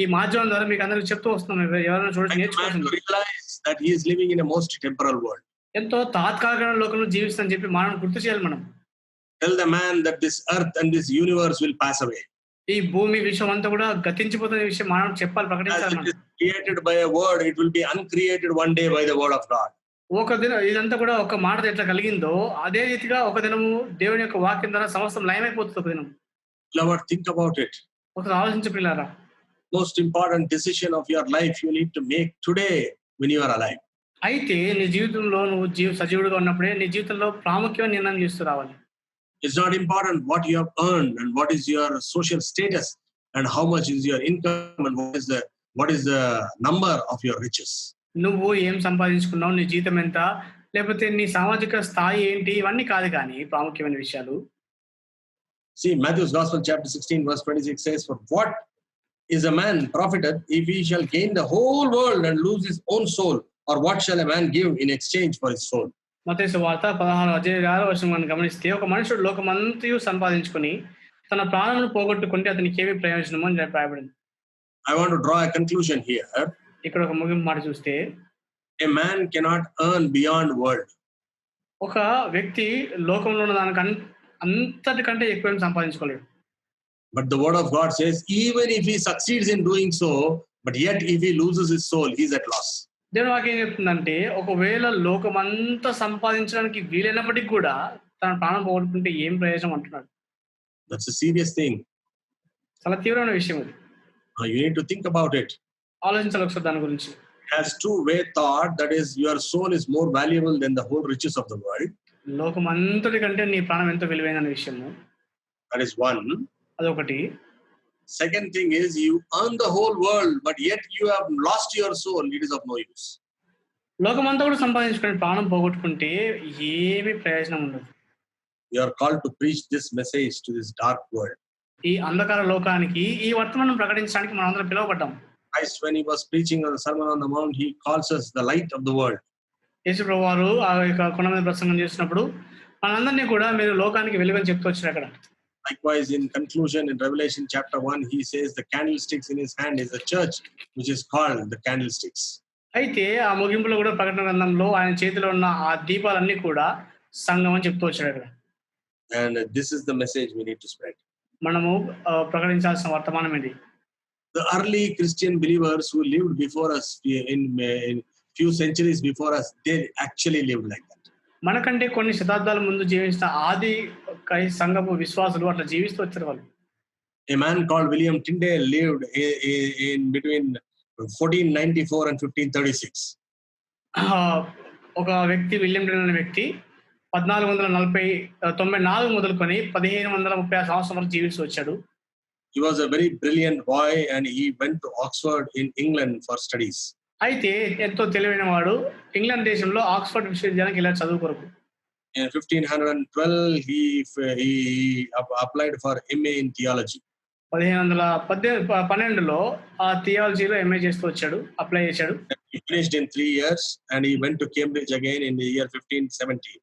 ఈ మాధ్యమం ద్వారా మీకు అందరికి చెప్తూ వస్తున్నాం. ఎవరైనా చూడండి నేర్చుకోండి. Realize that he is living in a most temporal world. ఎంతో తాత్కాలిక లోకంలో జీవిస్తానని చెప్పి మనం గుర్తు చేయాలి. మనం tell the man that this earth and this universe will pass away. ఈ భూమి విశ్వం అంతా కూడా గతించిపోతున్న విషయం మనం చెప్పాలి, ప్రకటించాలి. As it is created by a word, it will be uncreated one day by the word of God. ఒక దినం ఇదంతా కూడా ఒక మాట ఎట్లా కలిగిందో అదే రీతిగా ఒక దినము దేవుని యొక్క వాక్యం ద్వారా సమస్తం లయమైపోతుంది. ఒక దినం Lord, think about it. ఒకసారి ఆలోచించు పిల్లారా. Most important decision of your life you need to make today when you are alive. అయితే నీ జీవితంలో నువ్వు సజీవుడిగా ఉన్నప్పుడే నీ జీవితంలో ప్రాముఖ్యమైన నిర్ణయం చేస్తూ రావాలి. It's not important what you have earned and what is your social status and how much is your income and what is the number of your riches. నువ్వు ఏం సంపాదించుకున్నావు, నీ జీతం ఎంత, లేకపోతే నీ సామాజిక స్థాయి ఏంటి, ఇవన్నీ కాదు కానీ ప్రాముఖ్యమైన విషయాలు. See, Matthew's Gospel chapter 16 verse 26 says, for what is a man profited if he shall gain the whole world and lose his own soul? Or what shall a man give in exchange for his soul? మత్తయి సువార్త 16వ మనం గమనిస్తే ఒక మనుషుడు లోకమంతయు సంపాదించుకొని తన ప్రాణమును పోగొట్టుకుంటే అతనికి ఏమి ప్రయోజనము అని రాయబడింది. I want to draw a conclusion here. ఇక్కడ ఒక ముగింపు మాట చూస్తే a man cannot earn beyond world. ఒక వ్యక్తి లోకంలో ఉన్న దానికి అంతటికంటే ఎక్కువ సంపాదించుకోలేడు. But the word of God says even if he succeeds in doing so, but yet if he loses his soul, he is at loss. దేవుని వాక్యం ఏం చెప్తుందంటే ఒకవేళ లోకమంతా సంపాదించడానికి వీలైనప్పటికీ కూడా తన ప్రాణం పోగొట్టుకుంటే ఏం ప్రయోజనం అంటున్నాడు. That's a serious thing. చాలా తీవ్రమైన విషయం అది. You need to think about it. ఆలోచించాలి ఒకసారి దాని గురించి. It has two-way thought, that is your soul is more valuable than the whole riches of the world. లోకం అంతటి కంటే నీ ప్రాణం ఎంతో విలువైన విషయము. That is one. అదొకటి. Second thing is you earn the whole world, but yet you have lost your soul. It is of no use. లోకమంతా కూడా సంపాదించుకొని ప్రాణం పోగొట్టుకుంటే ఏమి ప్రయోజనం ఉండదు. You are called to preach this message to this dark world. ఈ అంధకార లోకానికి ఈ వర్తమానం ప్రకటించడానికి మనం అందరం పిలువబడ్డాం. Christ, when he was preaching on the Sermon on the Mount, he calls us the light of the world. యేసు ప్రభువారు ఆ యొక్క కొండ మీద ప్రసంగం చేసినప్పుడు మనందరినీ కూడా మీరు లోకానికి వెలుగని చెప్తూ వచ్చారు అక్కడ. Likewise, in conclusion, in Revelation chapter 1, he says the candlesticks in his hand is the church, which is called the candlesticks. అయితే ఆ ముగింపులో కూడా ప్రకటన గ్రంథంలో ఆయన చేతిలో ఉన్న ఆ దీపాలన్నీ కూడా సంఘం అని చెప్తూ వచ్చాడు అక్కడ. And this is the message we need to spread. మనము ప్రకటించాల్సిన వర్తమానం ఇది. The early Christian believers who lived before us in few centuries before us, they actually lived like that. మనకంటే కొన్ని శతాబ్దాల ముందు జీవించిన ఆది సంఘపు విశ్వాసులు అట్లా జీవిస్తూ వచ్చారు వాళ్ళు. A man called William Tyndale lived in between 1494 and 1536. ఒక వ్యక్తి విలియం టైండేల్ అనే వ్యక్తి 1494 మొదలుకొని 1536 సంవత్సరం వరకు జీవిస్తూ వచ్చాడు. He was a very brilliant boy and he went to Oxford in England for studies. అయితే ఎంతో తెలివైన వాడు ఇంగ్లాండ్ దేశంలో ఆక్స్‌ఫర్డ్ విశ్వవిద్యాలయానికి ఎళ్ళాడు చదువు కొరకు. In 1512, he applied for MA in theology. 1512లో ఆ థియాలజీలో ఎంఏ చేస్తూ వచ్చాడు. అప్లై చేశాడు. He finished in 3 years and he went to Cambridge again in the year 1517.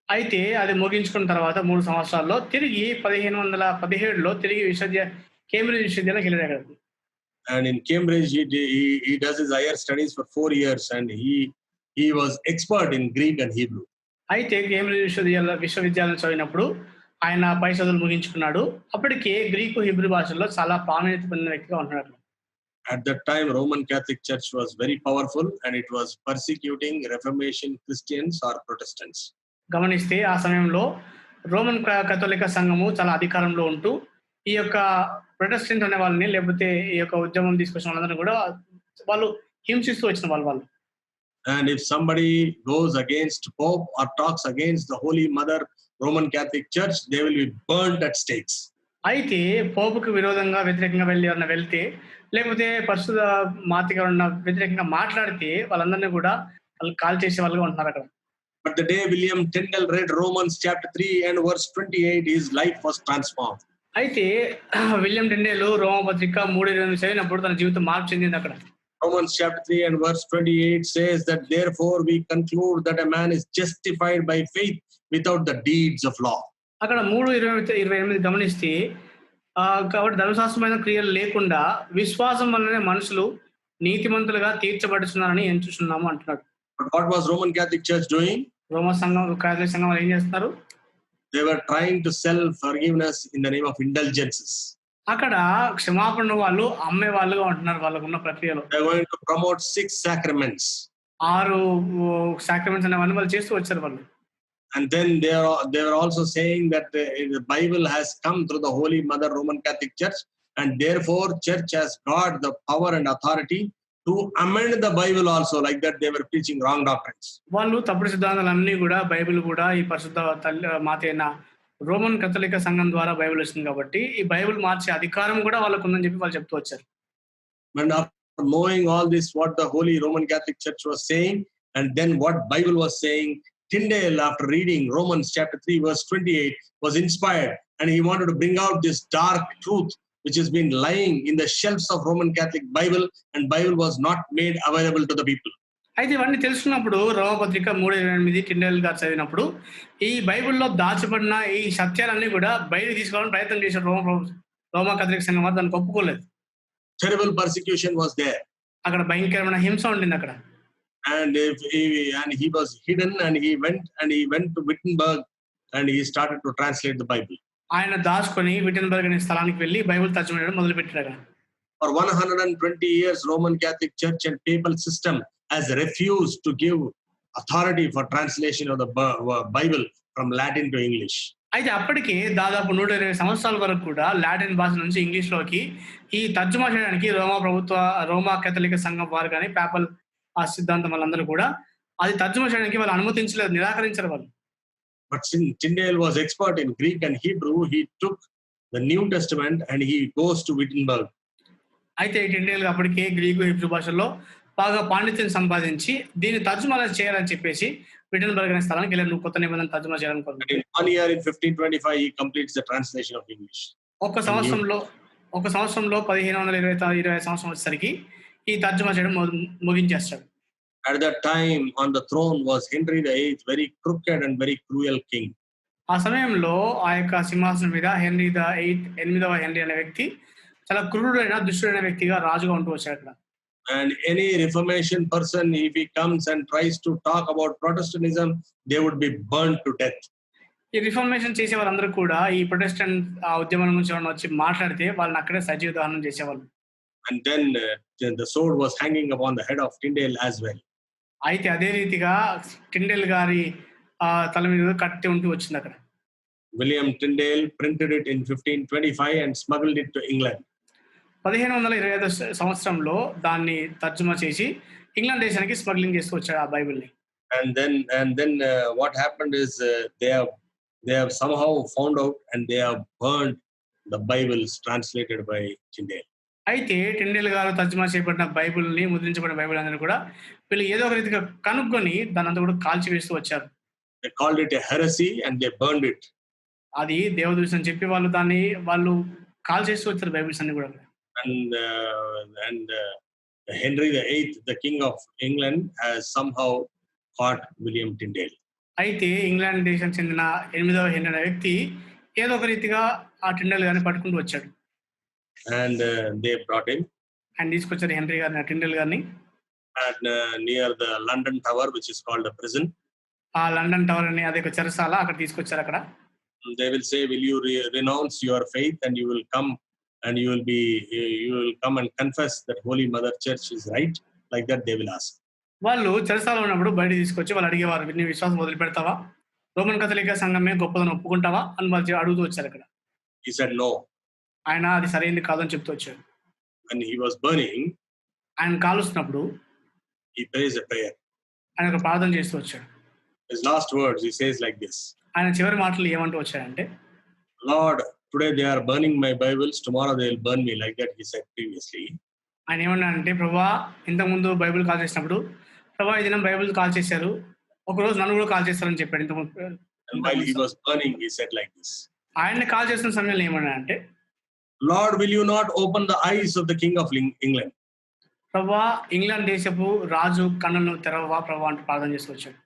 అయితే అది ముగించుకున్న తర్వాత 3 సంవత్సరాల్లో తిరిగి 1517లో తిరిగి కేంబ్రిడ్జ్ విశ్వవిద్యాలయానికి ఎళ్ళాడు అక్కడికి. And in Cambridge, he does his higher studies for 4 years and he was expert in Greek and Hebrew. అయితే Cambridge విశ్వవిద్యాలయం చదివినప్పుడు ఆయన పై చదువులు ముగించుకున్నాడు. అప్పటికే గ్రీకు, హీబ్రూ భాషల్లో చాలా ప్రావీణ్యత పొందిన వ్యక్తిగా ఉంటున్నాడు. At that time, Roman Catholic Church was very powerful and it was persecuting Reformation Christians or Protestants. గమనిస్తే ఆ సమయంలో రోమన్ కథోలిక సంఘము చాలా అధికారంలో ఉంటూ ఈ యొక్క ప్రొటెస్టెంట్ అనే వాళ్ళని, లేకపోతే ఈ యొక్క ఉద్యమం తీసుకొచ్చిన వాళ్ళందరినీ కూడా వాళ్ళు హింసిస్తూ వచ్చిన వాళ్ళు. And if somebody goes against Pope or talks against the Holy Mother Roman Catholic Church, they will be burnt at stakes. అయితే పోపుకు విరోధంగా వ్యతిరేకంగా వెళ్తే, లేకపోతే పరిశుద్ధ మాతగా ఉన్న వ్యతిరేకంగా మాట్లాడితే వాళ్ళందరినీ కూడా వాళ్ళు కాల్ చేసే వాళ్ళుగా ఉంటున్నారు అక్కడ. But the day William Tyndale read Romans chapter 3 and verse 28, his life was transformed. అయితే విలియం టెండేల్ రోమపత్రిక 3:28 చదివినప్పుడు తన జీవితం మార్పు చెందింది అక్కడ. Romans chapter 3 and verse 28 says that therefore we conclude that a man is justified by faith without the deeds of law. అక్కడ 3:28 గమనిస్తే కాబట్టి ధర్మశాస్త్రమైన క్రియలు లేకుండా విశ్వాసం వల్లనే మనుషులు నీతిమంతులుగా తీర్చబడుతున్నారని ఎంచుచున్నాము అంటున్నాడు. But what was Roman Catholic Church doing? Catholic సంఘం ఏం చేస్తున్నారు? They were trying to sell forgiveness in the name of indulgences. అక్కడ క్షమాపణ వాళ్ళు అమ్మే వాళ్ళుగా ఉంటున్నారు. వాళ్ళకున్న ప్రక్రియలో They are going to promote 6 sacraments. 6 sacraments అనేవన్నీ వాళ్ళు చేస్తూ వచ్చారు వాళ్ళు. And then they are also saying that the Bible has come through the Holy Mother Roman Catholic Church and therefore church has got the power and authority to amend the Bible also. Like that they were preaching wrong doctrines. వాళ్ళు తప్పుడు సిద్ధాంతాలన్నీ కూడా Bible కూడా ఈ పరిశుద్ధ మాత అయిన Roman కథోలిక సంఘం ద్వారా బైబిల్ వచ్చింది కాబట్టి ఈ బైబిల్ మార్చే అధికారం కూడా వాళ్ళకు ఉందని చెప్పి వాళ్ళు చెప్తూ వచ్చారు. And after knowing all this, what the Holy Roman Catholic Church was saying and then what Bible was saying, Tyndale, after reading Romans chapter 3 verse 28, was inspired and he wanted to bring out this dark truth which has been lying in the shelves of Roman Catholic Bible and Bible was not made available to the people. అయితే ఇవన్నీ తెలుసుకున్నప్పుడు రోమపత్రిక 3:28 Tyndale గారు చదివినప్పుడు ఈ బైబిల్లో దాచబడిన ఈ సత్యాలన్నీ కూడా బయటకు తీసుకోవాలని ప్రయత్నం చేశారు రోమా కథోలిక సంఘం వారు. దాన్ని ఒప్పుకోలేదు. Terrible persecution was there. అక్కడ భయంకరమైన హింస ఉండింది అక్కడ. And he was hidden and he went to Wittenberg and he started to translate the Bible. ఆయన దాచుకొని విటెన్బర్గ్ అనే స్థలానికి వెళ్ళి బైబిల్ తర్జుమా చేయడం మొదలుపెట్టారు. For 120 years, Roman Catholic Church and papal system has refused to give authority for translation of the Bible from Latin to English. అయితే అప్పటికే దాదాపు 120 సంవత్సరాల వరకు కూడా లాటిన్ భాష నుంచి ఇంగ్లీష్లోకి ఈ తర్జుమా చేయడానికి రోమా కథోలిక సంఘం వారు కానీ పేపల్ ఆ సిద్ధాంతం వాళ్ళందరూ కూడా అది తర్జుమా చేయడానికి వాళ్ళు అనుమతించలేదు, నిరాకరించారు వాళ్ళు. But since Tyndale was expert in Greek and Hebrew, he took the New Testament and he goes to Wittenberg. అయితే టిండేల్ అప్పటికే గ్రీకు, హీబ్రూ భాషల్లో బాగా పాండిత్యం సంపాదించి దీన్ని తర్జుమా చేయాలని చెప్పేసి విటెన్బర్గ్ అనే స్థలానికి వెళ్ళారు. కొత్త నిబంధన తర్జుమా చేయాలనుకుంటున్నారు. In 1 year, in 1525, he completes the translation of English. ఒక సంవత్సరంలో 1520 సంవత్సరం వచ్చేసరికి ఈ తర్జుమా చేయడం ముగించేస్తాడు. At that time on the throne was Henry VIII, very crooked and very cruel king. ఆ సమయంలో ఆ యొక్క సింహాసనం మీద హెన్రీ ద 8వ హెన్రీ అనే వ్యక్తి చాలా క్రూరుడైన దుష్టుడైన వ్యక్తిగా రాజుగా ఉంటూ వచ్చాడు అక్కడ. And any Reformation person, if he comes and tries to talk about Protestantism, they would be burned to death. ఈ రిఫార్మేషన్ చేసే వాళ్ళందరూ కూడా ఈ ప్రొటెస్టెంట్ ఉద్యమం నుంచి వచ్చి మాట్లాడితే వాళ్ళని అక్కడే సజీవ దహనం చేసేవాళ్ళు. And then the sword was hanging upon the head of Tyndale as well. అయితే అదే రీతిగా టిండేల్ గారి తల మీద కత్తి ఉంటూ వచ్చింది అక్కడ. William Tyndale printed it in 1525 and smuggled it to England. 1525 సంవత్సరంలో దాన్ని తర్జుమా చేసి ఇంగ్లాండ్ దేశానికి స్మగ్లింగ్ చేస్తూ వచ్చాడు ఆ బైబిల్ని. And then what happened is they have somehow found out and they have burned the Bibles translated by Tyndale. అయితే టిండేల్ గారు తర్జుమా చేయబడిన బైబిల్‌ని, ముద్రించబడిన బైబిల్ అందరిని కూడా వీళ్ళు ఏదో ఒక రీతిగా కనుక్కొని దాన్నంతా కూడా కాల్చివేస్తూ వచ్చారు. They called it a heresy and they burned it. అది దేవదూషణ అని చెప్పి వాళ్ళు కాల్చేస్తూ వచ్చారు బైబిల్స్ అన్ని కూడా. And Henry VIII, the King of England, has somehow caught William Tyndale. అయితే ఇంగ్లాండ్ దేశానికి చెందిన 8వ హెన్రీ అనే వ్యక్తి ఏదో ఒక రీతిగా ఆ టిండేల్ గారిని పట్టుకుంటూ వచ్చాడు. And they brought him. ఆయన తీసుకొచ్చారు హెన్రీ గారిని, ఆ టిండేల్ గారిని. And near the London Tower, which is called a prison. ఆ లండన్ టవర్ అని అదే ఒక చెరసాల, అక్కడ తీసుకొచ్చారు అక్కడ. They will say, will you renounce your faith and you will come and you will come and confess that Holy Mother Church is right? Like that they will ask. వాళ్ళు చెరసాలలో ఉన్నప్పుడు బయట తీసుకొచ్చి వాళ్ళు అడిగేవారు, నీ విశ్వాసం వదిలిపెడతావా, రోమన్ కథలిక సంఘమే గొప్పదని ఒప్పుకుంటావా అని వాళ్ళు అడుగుతూ వచ్చారు అక్కడ. He said no. ఆయన అది సరైనది కాదని చెప్తూ వచ్చాడు. When he was burning, ఆయన కాలుస్తున్నప్పుడు he prays a prayer. ఆయన ఒక ప్రార్థన చేస్తూ వచ్చాడు. His last words, he says like this. ఆయన చివరి మాటలు ఏమంటూ వచ్చాయంటే, Lord, today they are burning my Bibles, tomorrow they will burn me, like that he said previously. ఆయన ఏమన్నాడంటే, ప్రభువా ఇంతకుముందు బైబిల్ కాల్ చేసినప్పుడు, ప్రభువా ఈ దినం బైబిల్ కాల్ చేశారు, ఒకరోజు నన్ను కూడా కాల్ చేస్తారని చెప్పాడు. And while he was burning, he said like this. ఆయన్ని కాల్ చేసిన సమయంలో ఏమన్నాడంటే, Lord, will you not open the eyes of the King of England? ప్రభువా ఇంగ్లాండ్ దేశపు రాజు కన్నులను తెరవవా ప్రభువా అంటూ ప్రార్థన చేస్తూ వచ్చాడు.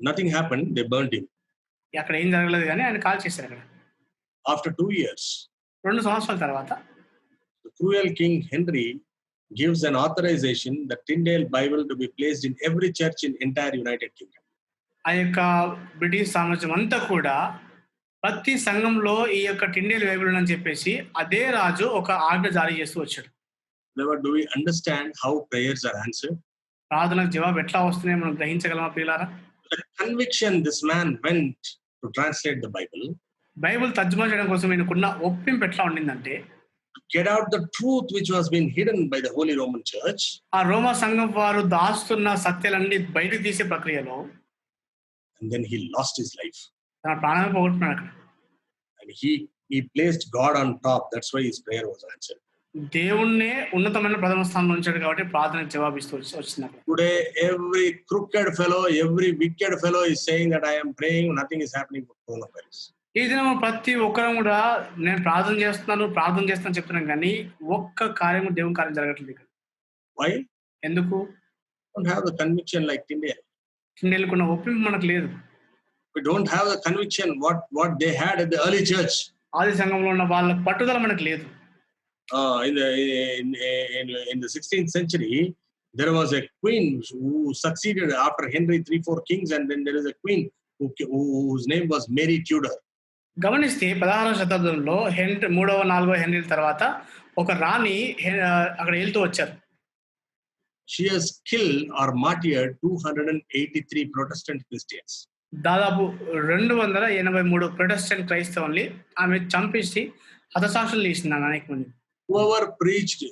Nothing happened, they burnt him. అక్కడ ఏం జరగలేదు కానీ ఆయన కాల్ చేశారు అక్కడ. After 2 years, 2 సంవత్సరాల తర్వాత the cruel King Henry gives an authorization that Tyndale Bible to be placed in every church in entire United Kingdom. ఆ యొక్క బ్రిటిష్ సామ్రాజ్యం అంతా కూడా ప్రతి సంఘంలో ఈ యొక్క టిండేల్ బైబిల్ అని చెప్పేసి అదే రాజు ఒక ఆజ్ఞ జారీ చేస్తూ వచ్చాడు. Never do we understand how prayers are answered? ప్రార్థనకు జవాబు ఎట్లా వస్తున్నాయో మనం గ్రహించగలమా ప్రియులారా? The conviction this man went to translate the Bible, Bible తర్జుమా చేయడం కోసం ఈయనకున్న ఒప్పింపు ఎట్లా ఉండిందంటే, get out the truth which was being hidden by the Holy Roman Church. ఆ రోమా సంఘం వారు దాస్తున్న సత్యాలన్నీ బయటకు తీసే ప్రక్రియలో And then he lost his life. తన ప్రాణాన్ని పోగొట్టుకున్నాడు అక్కడ. And he placed God on top. That's why his prayer was answered. దేవుణ్ణే ఉన్నతమైన ప్రథమ స్థానంలో ఉంచాడు కాబట్టి ప్రార్థనకు జవాబిస్తూ వచ్చింది అక్కడ. Today, every crooked fellow, every wicked fellow is saying that I am praying, nothing is happening for coronavirus. ఈ దినం ప్రతి ఒక్కరం కూడా నేను ప్రార్థన చేస్తాను చెప్తున్నాను కానీ ఒక్క కార్యము దేవుని కార్యం జరగట్లేదు ఇక్కడ. Why? ఎందుకు? Don't have the conviction like Tyndale. టిండేల్కున్న ఒప్పింపు మనకు లేదు. We don't have the conviction what they had at the early church. ఆది సంఘంలో ఉన్న వాళ్ళ పట్టుదల మనకు లేదు. In the 16th century, there was a queen who succeeded after Henry 3-4 kings, and then there is a queen whose name was Mary Tudor. గమనిస్తే 16వ శతాబ్దంలో 3వ 4వ హెన్రీ తర్వాత ఒక రాణి అక్కడ వెళ్తూ వచ్చారు. She has killed or martyred 283 Protestant Christians. దాదాపు 283 ప్రొటెస్టెంట్ క్రైస్తవుల్ని ఆమె చంపేసి హతసాక్షులు చేసింది అనేక మంది. Whoever preached,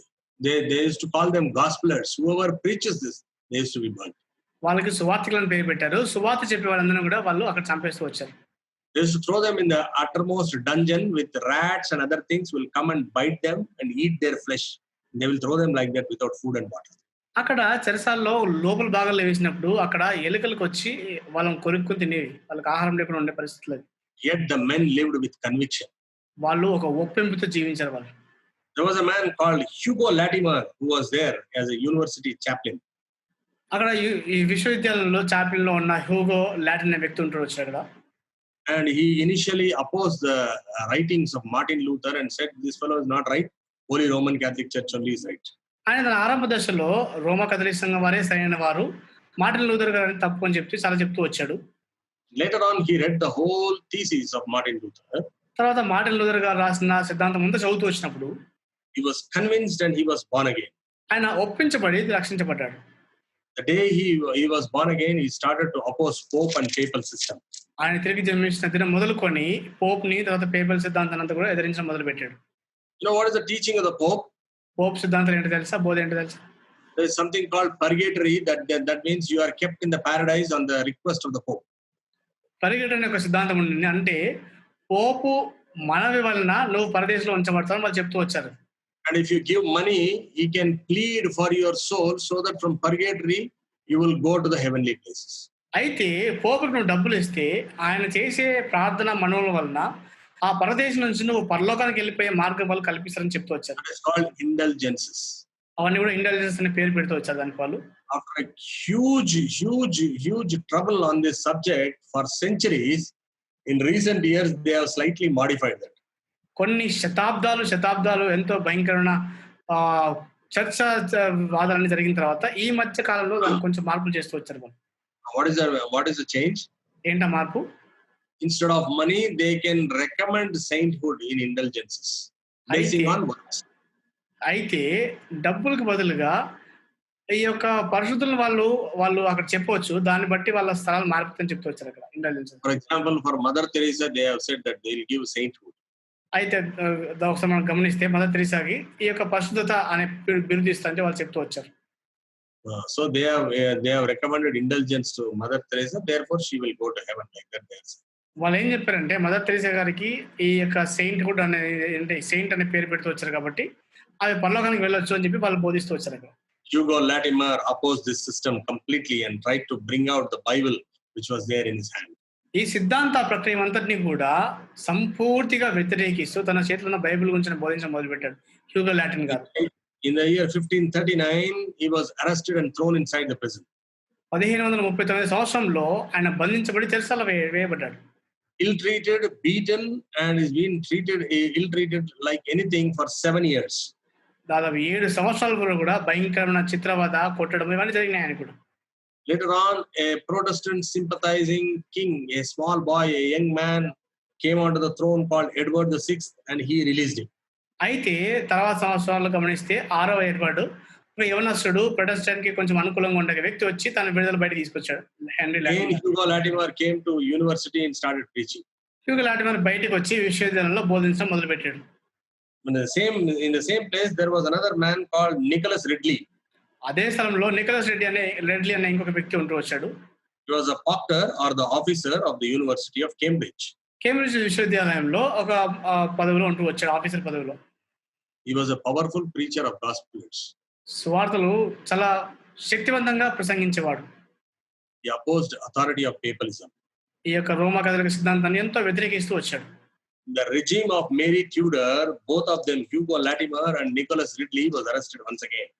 they used to call them gospelers. Whoever preaches this, they used to be burnt. వాళ్ళకి సువార్తికులను పేరు పెట్టారు. సువార్త చెప్పే వాళ్ళందరూ కూడా వాళ్ళు అక్కడ చంపేస్తూ వచ్చారు. They used to throw them in the uttermost dungeon with rats and other things will come and bite them and eat their flesh. They will throw them like that without food and water. అక్కడ చెరసాల్లో లోపల భాగాల్లో వేసినప్పుడు అక్కడ ఎలుకలకు వచ్చి వాళ్ళని కొరుక్కుని తినేవి. వాళ్ళకి ఆహారం లేకుండా ఉండే పరిస్థితులు. Yet the men lived with conviction. వాళ్ళు ఒక ఒప్పింపుతో జీవించారు వాళ్ళు. There was a man called Hugo Latimer who was there as a university chaplain. అక్కడ ఈ విశ్వవిద్యాలయంలో చాప్లిన్ లో ఉన్న హ్యూగో లాటిన్ అనే వ్యక్తి ఉంటాడు వచ్చాడు కదా. And he initially opposed the writings of Martin Luther and said this fellow is not right. Holy Roman Catholic Church only is right. ఆయన తన ఆరంభ దశలో రోమా కథలిక్ సంఘం వారే సరైన వారు, మార్టిన్ లూథర్ గారిని తప్పు అని చాలా చెప్తూ వచ్చాడు. Later on he read the whole thesis of Martin Luther. తర్వాత మార్టిన్ లూథర్ గారు రాసిన సిద్ధాంతం అంతా చదువుతూ వచ్చినప్పుడు he was convinced and he was born again. ఆయన ఒప్పించబడి రక్షించబడ్డాడు. The day he was born again, he started to oppose Pope and papal system. ఆయన తిరిగి జన్మించిన దినం మొదలుకొని పోప్ ని తర్వాత పేపల్ సిద్ధాంతాన్ని అంతా కూడా ఎదిరించడం మొదలు పెట్టాడు. You know what is the teaching of the Pope? Pope సిద్ధాంతం ఏంటో తెలుసా? బోధ ఏంటో తెలుసా? There is something called purgatory that means you are kept in the paradise on the request of the Pope. Purgatory అనే ఒక సిద్ధాంతం ఉంది. అంటే పోపు మనవి వలన నువ్వు పరదేశంలో ఉంచబడతావని వాళ్ళు చెప్తూ వచ్చారు. And if you give money, he can plead for your soul so that from purgatory you will go to the heavenly places. అయితే పోపుకి నువ్వు డబ్బులు ఇస్తే ఆయన చేసే ప్రార్థన మనవుల వలన ఆ పరదేశం నుంచి నువ్వు పరలోకానికి వెళ్ళిపోయే మార్గం వాళ్ళు కల్పిస్తారని చెప్తూ వచ్చారు. That is called indulgences. అవన్నీ కూడా ఇంటెలిజెన్స్ అనే పేరు పెడుతూ వచ్చారు దానికి వాళ్ళు. After a huge trouble on this subject for centuries, in recent years they have slightly modified that. కొన్ని శతాబ్దాలు ఎంతో భయంకరమైన చర్చ వాదనలు జరిగిన తర్వాత ఈ మధ్య కాలంలో దానికి కొంచెం మార్పులు చేస్తూ వచ్చారు వాళ్ళు. What is the change? ఏంటా మార్పు? Instead of money, they can recommend sainthood in indulgences, basing on works. అయితే డబ్బులకు బదులుగా ఈ యొక్క పరిశుద్ధులను వాళ్ళు అక్కడ చెప్పవచ్చు. దాన్ని బట్టి వాళ్ళ స్థలాలు మార్పుతని చెప్తూ వచ్చారు అక్కడ intelligence. For example, for Mother Teresa, they have said that they will give sainthood. అయితే ఒకసారి మనం గమనిస్తే మదర్ తెరీసాకి ఈ యొక్క పరిశుద్ధత అనే బిరుదు ఇస్తా అంటే వాళ్ళు చెప్తూ వచ్చారు. So they have recommended indulgence to Mother Teresa, therefore she will go to heaven, like that they say. వాళ్ళు ఏం చెప్పారంటే మదర్ తెరీసా గారికి ఈ యొక్క సెయింట్హుడ్ అనే సెయింట్ అనే పేరు పెడుతూ వచ్చారు కాబట్టి అది పరలోకానికి వెళ్ళొచ్చు అని చెప్పి వాళ్ళు బోధిస్తూ వచ్చారు అక్కడ. Hugo Latimer opposed this system completely and tried to bring out the Bible which was there in his hand. ఈ సిద్ధాంత ప్రక్రియ అంతటిని కూడా సంపూర్తిగా వ్యతిరేకిస్తూ తన చేతిలో ఉన్న బైబిల్ గురించి బోధించడం మొదలుపెట్టాడు హ్యూగో లాటిన్ గారు. In the year 1539, he was arrested and thrown inside the prison. 1539 సంవత్సరంలో ఆయన బంధించబడి చెరసాలలో వేయబడ్డాడు. Ill-treated, beaten, and is being ill-treated like anything for 7 years. దాదాపు 7 సంవత్సరాలు కూడా భయంకరమైన చిత్రవద, కొట్టడం ఇవన్నీ జరిగినాయి ఆయన కూడా. Later on, a Protestant sympathizing king, a small boy, a young man, came onto the throne called Edward VI, and he released him. అయితే తర్వాత సంవత్సరాలు గమనిస్తే 6వ ఎడ్వర్డ్ ఒక యవనస్తుడు ప్రొటెస్టెంట్ కి కొంచెం అనుకూలంగా ఉండే వ్యక్తి వచ్చి తన విడుదల బయట తీసుకొచ్చాడు. Hugo Latimer came to university and started preaching. Hugo Latimer బయటకు వచ్చి విశ్వవిద్యాలయంలో బోధించడం మొదలుపెట్టాడు. In the same place, there was another man called Nicholas Ridley. అదే స్థలంలో నికోలస్ రెడ్లీ అనే ఇంకొక వ్యక్తి ఉంటూ వచ్చాడు. He was a proctor or the officer of the University of Cambridge. Cambridge విశ్వవిద్యాలయంలో ఒక పదవిలో ఉంటూ వచ్చాడు, ఆఫీసర్ పదవిలో. He was a powerful preacher of gospels. సువార్తలు చాలా శక్తివంతంగా ప్రసంగించేవాడు. He opposed authority of papalism. ఈ యొక్క రోమా కథలిక సిద్ధాంతాన్ని ఎంతో వ్యతిరేకిస్తూ వచ్చాడు. The regime of Mary Tudor, both of them, Hugo Latimer and Nicholas Ridley, was arrested once again.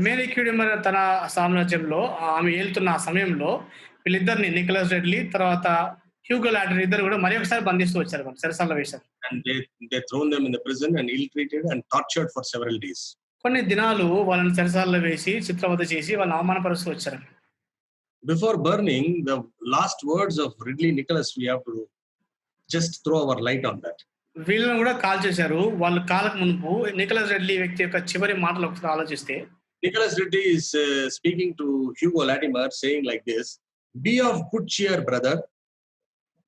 Mary Tudor తన సామ్రాజ్యంలో ఆమె ఏలుతున్న ఆ సమయంలో వీళ్ళిద్దరిని నికోలస్ రెడ్లీ తర్వాత హ్యూగో లాటిమర్ ఇద్దరు కూడా మరి ఒకసారి బంధిస్తూ వచ్చారు, వాళ్ళు చెరసాలలో వేశారు. And they thrown them in the prison and ill-treated and tortured for several days. కొన్ని దినాలు వాళ్ళని చెరసాలలో వేసి చిత్రవద చేసి వాళ్ళని అవమానపరుస్తూ వచ్చారు. Before burning, the last words of Ridley Nicholas, we have to just throw our light on that. వీళ్ళని కూడా కాల్ చేశారు. వాళ్ళు కాలకు మునుపు నికోలస్ రెడ్లీ వ్యక్తి యొక్క చివరి మాటలు ఒకసారి ఆలోచిస్తే, Nicholas Ridley is speaking to Hugo Latimer, saying like this: "Be of good cheer, brother."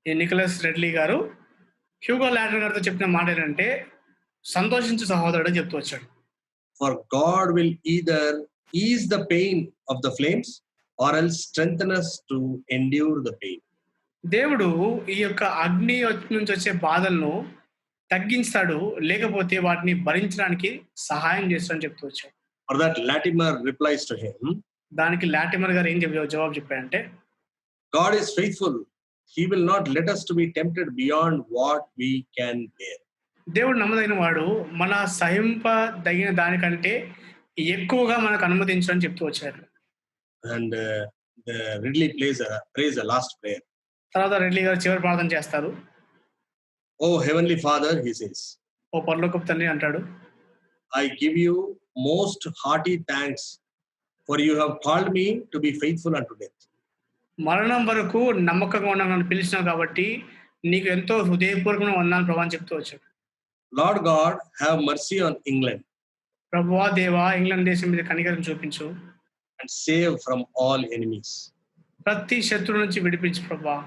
ఈ నికోలస్ రెడ్లీ గారు హ్యూగో లాటిమర్ గారితో చెప్పిన మాట ఏంటంటే, సంతోషించు సహోదరుడు చెప్తూ వచ్చాడు. For God will either ease the pain of the flames or else strengthen us to endure the pain. దేవుడు ఈ యొక్క అగ్ని నుంచి వచ్చే బాధలను తగ్గించాడు, లేకపోతే వాటిని భరించడానికి సహాయం చేస్తాడని చెప్తూ వచ్చాడు. For that, Latimer replies to him, దానికి లాటిమర్ గారు ఏం జవాబు చెప్పారంటే, God is faithful. He will not let us to be tempted beyond what we can bear. దేవుడు నమ్మదగిన వాడు, మన సహింపదగిన దానికంటే ఎక్కువగా మనకు అనుమతించని చెప్తూ వచ్చారు. And the Ridley prays a last prayer. తర్వాత రెడ్లీ గారు చివరి ప్రార్థన చేస్తారు. Oh Heavenly Father, he says, ఓ పరలోకపు తండ్రి అంటాడు, I give you most hearty thanks, for you have called me to be faithful unto death. మరణం వరకు నమ్మకంగా ఉన్న నన్ను పిలిచినావు కాబట్టి నీకు ఎంతో హృదయపూర్వకంగా వందనాలు ప్రభువా అని చెప్తూ వచ్చాడు. Lord God, have mercy on England. ప్రభువా దేవా, ఇంగ్లాండ్ దేశం మీద కనికరం చూపించు. And save from all enemies. ప్రతి శత్రువు నుంచి విడిపించు ప్రభువా.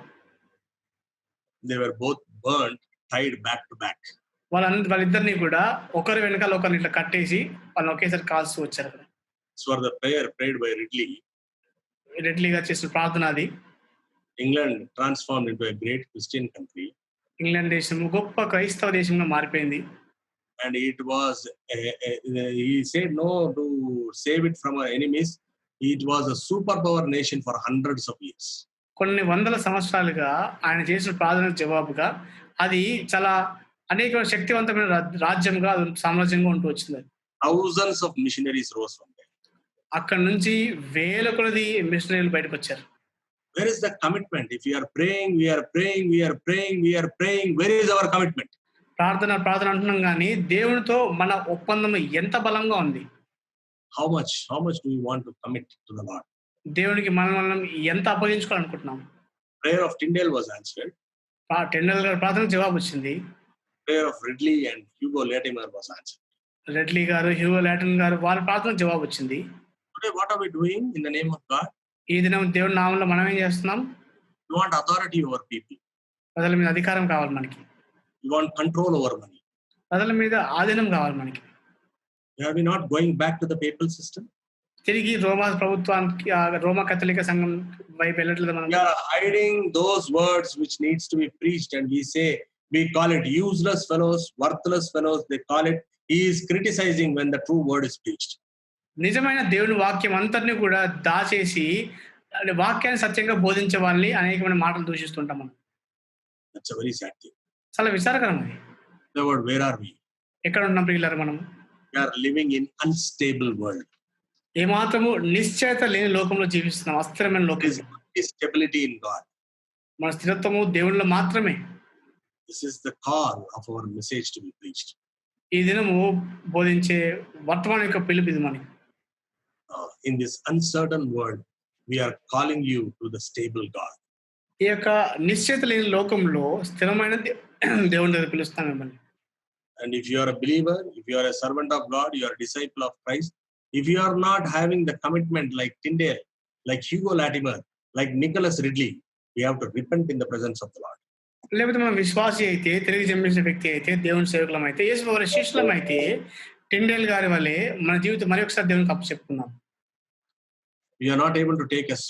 They were both burnt, tied back to back. వాళ్ళిద్దరిని కూడా ఒకరి వెనకాల ఒకరిని ఇట్లా కట్టేసి వాళ్ళని ఒకేసారి కాల్స్తూ వచ్చారు. This was the prayer prayed by Ridley. Readily గారు చేసిన ప్రార్థన అది. England transformed into a great Christian country. England దేశము గొప్ప క్రైస్తవ దేశంగా మారిపోయింది. And it was, he said no to save it from our enemies. It was a superpower nation for hundreds of years. కొన్ని వందల సంవత్సరాలుగా ఆయన చేసిన ప్రార్థనకు జవాబుగా అది చాలా అనేక శక్తివంతమైన రాజ్యంగా, సామ్రాజ్యంగా ఉంటూ వచ్చింది. Thousands of missionaries rose from there. అక్కడి నుంచి వేల కొలది మిషనరీలు బయటకు వచ్చారు. Where is the commitment? If we are praying, we are praying, we are praying, we are praying, where is our commitment? ప్రార్థన అంటున్నాం కానీ దేవునితో మన ఒప్పందం ఎంత బలంగా ఉంది? How much do we want to commit to the Lord? దేవునికి మనం ఎంత అప్పగించుకోవాలనుకుంటున్నాం? Prayer of Tyndale was answered. Tyndale గారి ప్రార్థనకు జవాబు వచ్చింది. Prayer of Ridley and Hugo Latimer was answered. Readily గారు, హ్యూగో లాటన్ గారు, వారి ప్రార్థనకు జవాబు వచ్చింది. Today what are we doing in the name of God? ఈ దినం దేవుడి నామంలో మనం ఏం చేస్తున్నాం? We want authority over people. ప్రజల మీద అధికారం కావాలి మనకి. We want control over money. ప్రజల మీద ఆధీనం కావాలి మనకి. Are we not going back to the papal system? తిరిగి రోమా ప్రభుత్వానికి, రోమా కథలిక సంఘం వైపు వెళ్ళట్లేదు మనం. We are hiding those words which needs to be preached, and we call it useless fellows, worthless fellows. They call it, he is criticizing when the true word is preached. నిజమైన దేవుని వాక్యం అంతటిని కూడా దాచేసి వాక్యాన్ని సత్యంగా బోధించే వాళ్ళని అనేకమైన మాటలు దూషిస్తుంటాం మనం. That's a very sad thing. చాలా విచారకరం అది. Lord, where are we? ఎక్కడ ఉన్నాం ప్రియులారా మనం? We are living in unstable world. ఏమాత్రము నిశ్చయత లేని లోకంలో జీవిస్తున్నాం, అస్థిరమైన లోకం. There is stability in God. మన స్థిరత్వము దేవునిలో మాత్రమే. This is the call of our message to be preached. ఈ దినము బోధించే వర్తమానం యొక్క పిలుపు ఇది మనకి. In this uncertain world, we are calling you to the stable God. ఈ యొక్క నిశ్చయత లేని లోకంలో స్థిరమైన దేవుని దగ్గర పిలుస్తాం మిమ్మల్ని. And if you are a believer, if you are a servant of God, you are a disciple of Christ, if you are not having the commitment like Tyndale, like Hugo Latimer, like Nicholas Ridley, we have to repent in the presence of the Lord. లేకపోతే మనం విశ్వాసి అయితే, తిరిగి జన్మించిన వ్యక్తి అయితే, దేవుని సేవకులం అయితే, యేసు వారి శిష్యులం అయితే, టిండేల్ గారి వల్లే మన జీవితం మరి ఒకసారి దేవునికి అప్పచెప్పుకుందాం. We are not able to take a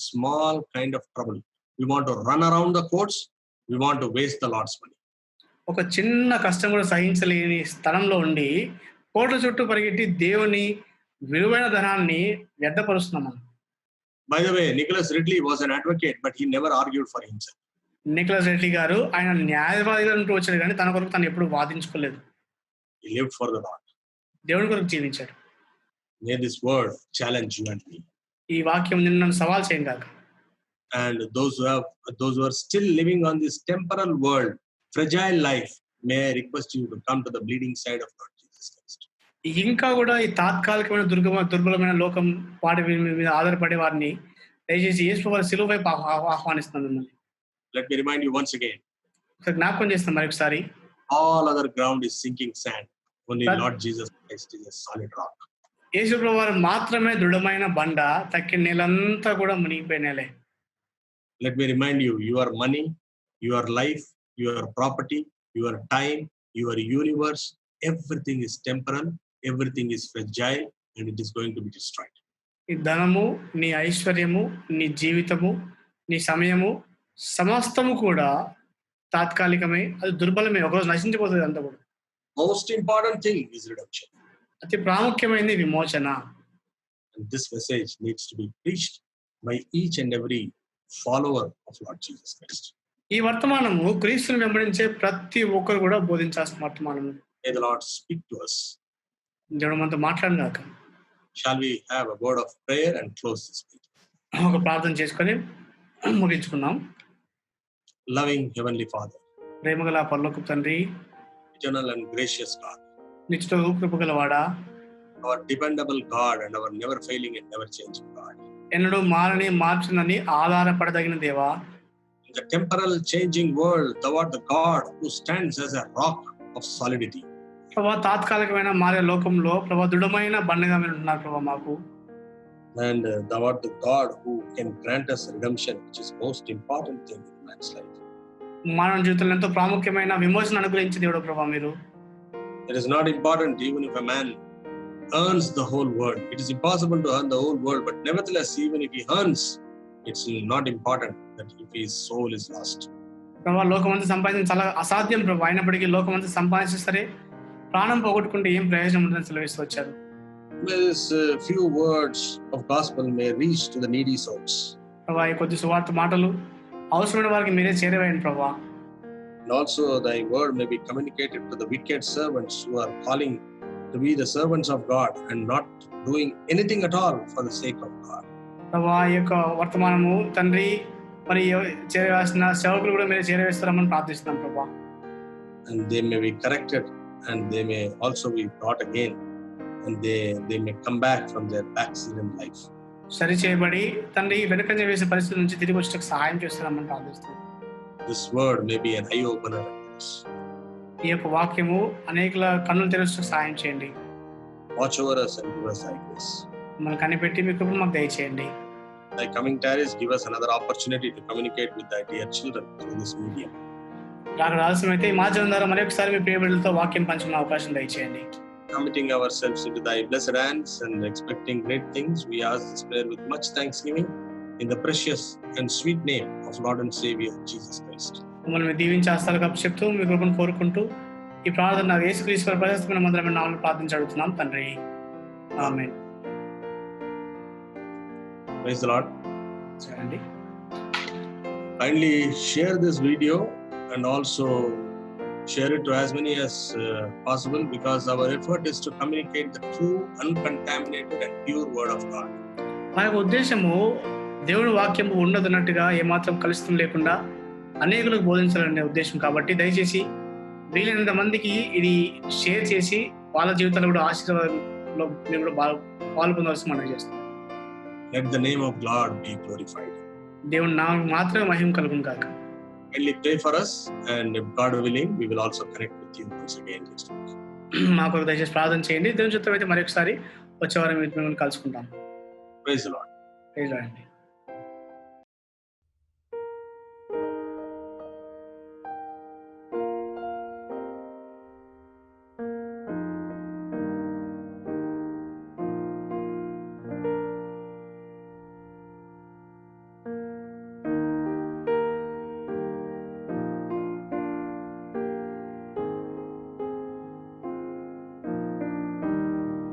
small kind of trouble. We want to run around the courts. We want to waste the Lord's money. ఒక చిన్న కష్టం కూడా సహించలేని స్థలంలో ఉండి కోట్ల చుట్టూ పరిగెట్టి దేవుని విలువైన ధనాన్ని వ్యర్థపరుస్తున్నాం మనం. By the way, Nicholas Ridley was an advocate, but he never argued for himself. Nicholas Reddy గారు ఆయన న్యాయవాదిగా అంటూ వచ్చాడు కానీ తన కొరకు తను ఎప్పుడు వాదించుకోలేదు. He lived for the Lord. దేవుని కొరకు జీవించాడు. May this word challenge you and me. ఈ వాక్యం నిన్ను సవాల్ చేయం కాక. And those who are still living on this temporal world, fragile life, may I request you to come to the bleeding side of Lord Jesus Christ. ఇంకా కూడా ఈ తాత్కాలికమైన దుర్బలమైన లోకం వాటి మీద ఆధారపడే వారిని దయచేసి యేసు వారి శిలువ వైపు ఆహ్వానిస్తున్నాను మిమ్మల్ని. Let me remind you once again. జ్ఞాపకం చేస్తాం మరొకసారి. All other ground is sinking sand. Only Lord Jesus Christ is a solid rock. యేసు ప్రభువారు మాత్రమే దృఢమైన బండ, తక్కిన నేలంతా కూడా మునిగిపోయిన నేలే. Let me remind you, your money, your life, your property, your time, your universe, everything is temporal, everything is fragile, and it is going to be destroyed. నీ ధనము, నీ ఐశ్వర్యము, నీ జీవితము, నీ సమయము, సమస్తము కూడా తాత్కాలికమే, అది దుర్బలమే, ఒకరోజు నశించిపోతుంది అంతా కూడా. Most important thing is redemption. అతి ప్రాముఖ్యమైనది విమోచన. And this message needs to be preached by each and every follower of Lord Jesus Christ. ఈ వర్తమానము క్రీస్తుని వెంబడించే ప్రతి ఒక్కరు కూడా బోధించాల్సిన వర్తమానము. May the Lord speak to us. దేవుడు మనతో మాట్లాడినాక Shall we have a word of prayer and close this meeting? ఒక ప్రార్థన చేసుకొని ముగించుకుందాం. Loving Heavenly Father, ప్రేమగల పరలోకపు తండ్రి, eternal and gracious God, నిత్య కృపగలవాడా, our dependable God and our never failing and never changing God. ఎన్నడూ మారని మార్చునని ఆధారపడదగిన దేవా, In the temporal changing world, thou art the God who stands as a rock of solidity. ప్రభా తాత్కాలికమైన మారే లోకంలో ప్రభా దృఢమైన బండగా మీరు ఉంటున్నారు ప్రభా మాకు. And thou art the God who can grant us redemption, which is most important thing in man's life. మానవ జీవితంలో ఎంతో ప్రాముఖ్యమైన విమోచన అనుగ్రహించే దేవుడు ప్రభా మీరు. It is not important even if a man earns the whole world. It is impossible to earn the whole world, but nevertheless, even if he earns, it's not important that if his soul is lost. ప్రభా లోకమంతా సంపాదించడం చాలా అసాధ్యం ప్రభా. అయినప్పటికీ లోకమంతా సంపాదించి సరే ప్రాణం పోగొట్టుకుంటే ఏం ప్రయోజనం ఉంటుందని సెలవిస్తూ వచ్చారు. These few words of gospel may reach to the needy souls. ప్రభా ఈ కొద్ది సువార్త మాటలు అవసరమైన వారికి మీరే చేరవేయండి ప్రభా. And also thy word may be communicated to the wicked servants who are calling to be the servants of God and not doing anything at all for the sake of God. ప్రభా ఈ యొక్క వర్తమానము తండ్రి మరి చేరవేసిన సేవకులు కూడా మీరు చేరవేస్తారని ప్రార్థిస్తున్నాం ప్రభా. And they may be corrected and they may also be brought again and they may come back from their backslidden life. సరి చేయబడి తండ్రి వెనుకంజ వేసే పరిస్థితి నుంచి తిరిగి వచ్చేటకు సహాయం చేస్తారని ప్రార్థిస్తున్నాం. This word may be an eye opener. ఈ యొక్క వాక్యము అనేకుల కన్నులు తెరచుటకు సహాయం చేయండి. Watch over us and give us thy grace. మనల్ని కనిపెట్టి మీ కృపను మాకు దయచేయండి. Thy coming tarries, give us another opportunity to communicate with thy dear children through this medium. రాక ఆలస్యమైతే మా జీవనం ద్వారా మరొకసారి మీ ప్రియబిడ్డలతో వాక్యం పంచుకునే అవకాశం దయచేయండి. Committing ourselves into thy blessed hands and expecting great things, we ask this prayer with much thanksgiving in the precious and sweet name of Lord and Savior Jesus Christ. మమ్మల్ని దీవించి హస్తాలకు అప్పచెప్తూ మీ కృపను కోరుకుంటూ ఈ ప్రార్థన యేసుక్రీస్తు ప్రశస్తమైన మందిరమైన నామములో ప్రార్థించి అడుగుతున్నాం తండ్రి. ఆమేన్. Praise the Lord. సరేండి. Kindly share this video and also share it to as many as possible, because our effort is to communicate the true, uncontaminated and pure word of God. మా యొక్క ఉద్దేశము దేవుని వాక్యము ఉండదన్నట్టుగా ఏమాత్రం కలుషితం లేకుండా అనేకులకు బోధించాలనే ఉద్దేశం. కాబట్టి దయచేసి వీలైనంత మందికి ఇది షేర్ చేసి వాళ్ళ జీవితాల్లో కూడా ఆశీర్వాదంలో మేము కూడా పాలు పొందవలసి మనం చేస్తాం. Let the name of God be glorified. దేవుని నామమునకు మాత్రమే మహిమ కలుగును గాక. Kindly pray for us, and if God willing, we will also connect with you once again next week. మా కొరకు దయచేసి ప్రార్థన చేయండి. దేవుని చిత్తమైతే మరొకసారి వచ్చే వారం మిమ్మల్ని కలుసుకుంటాం. Praise the Lord. Praise lord.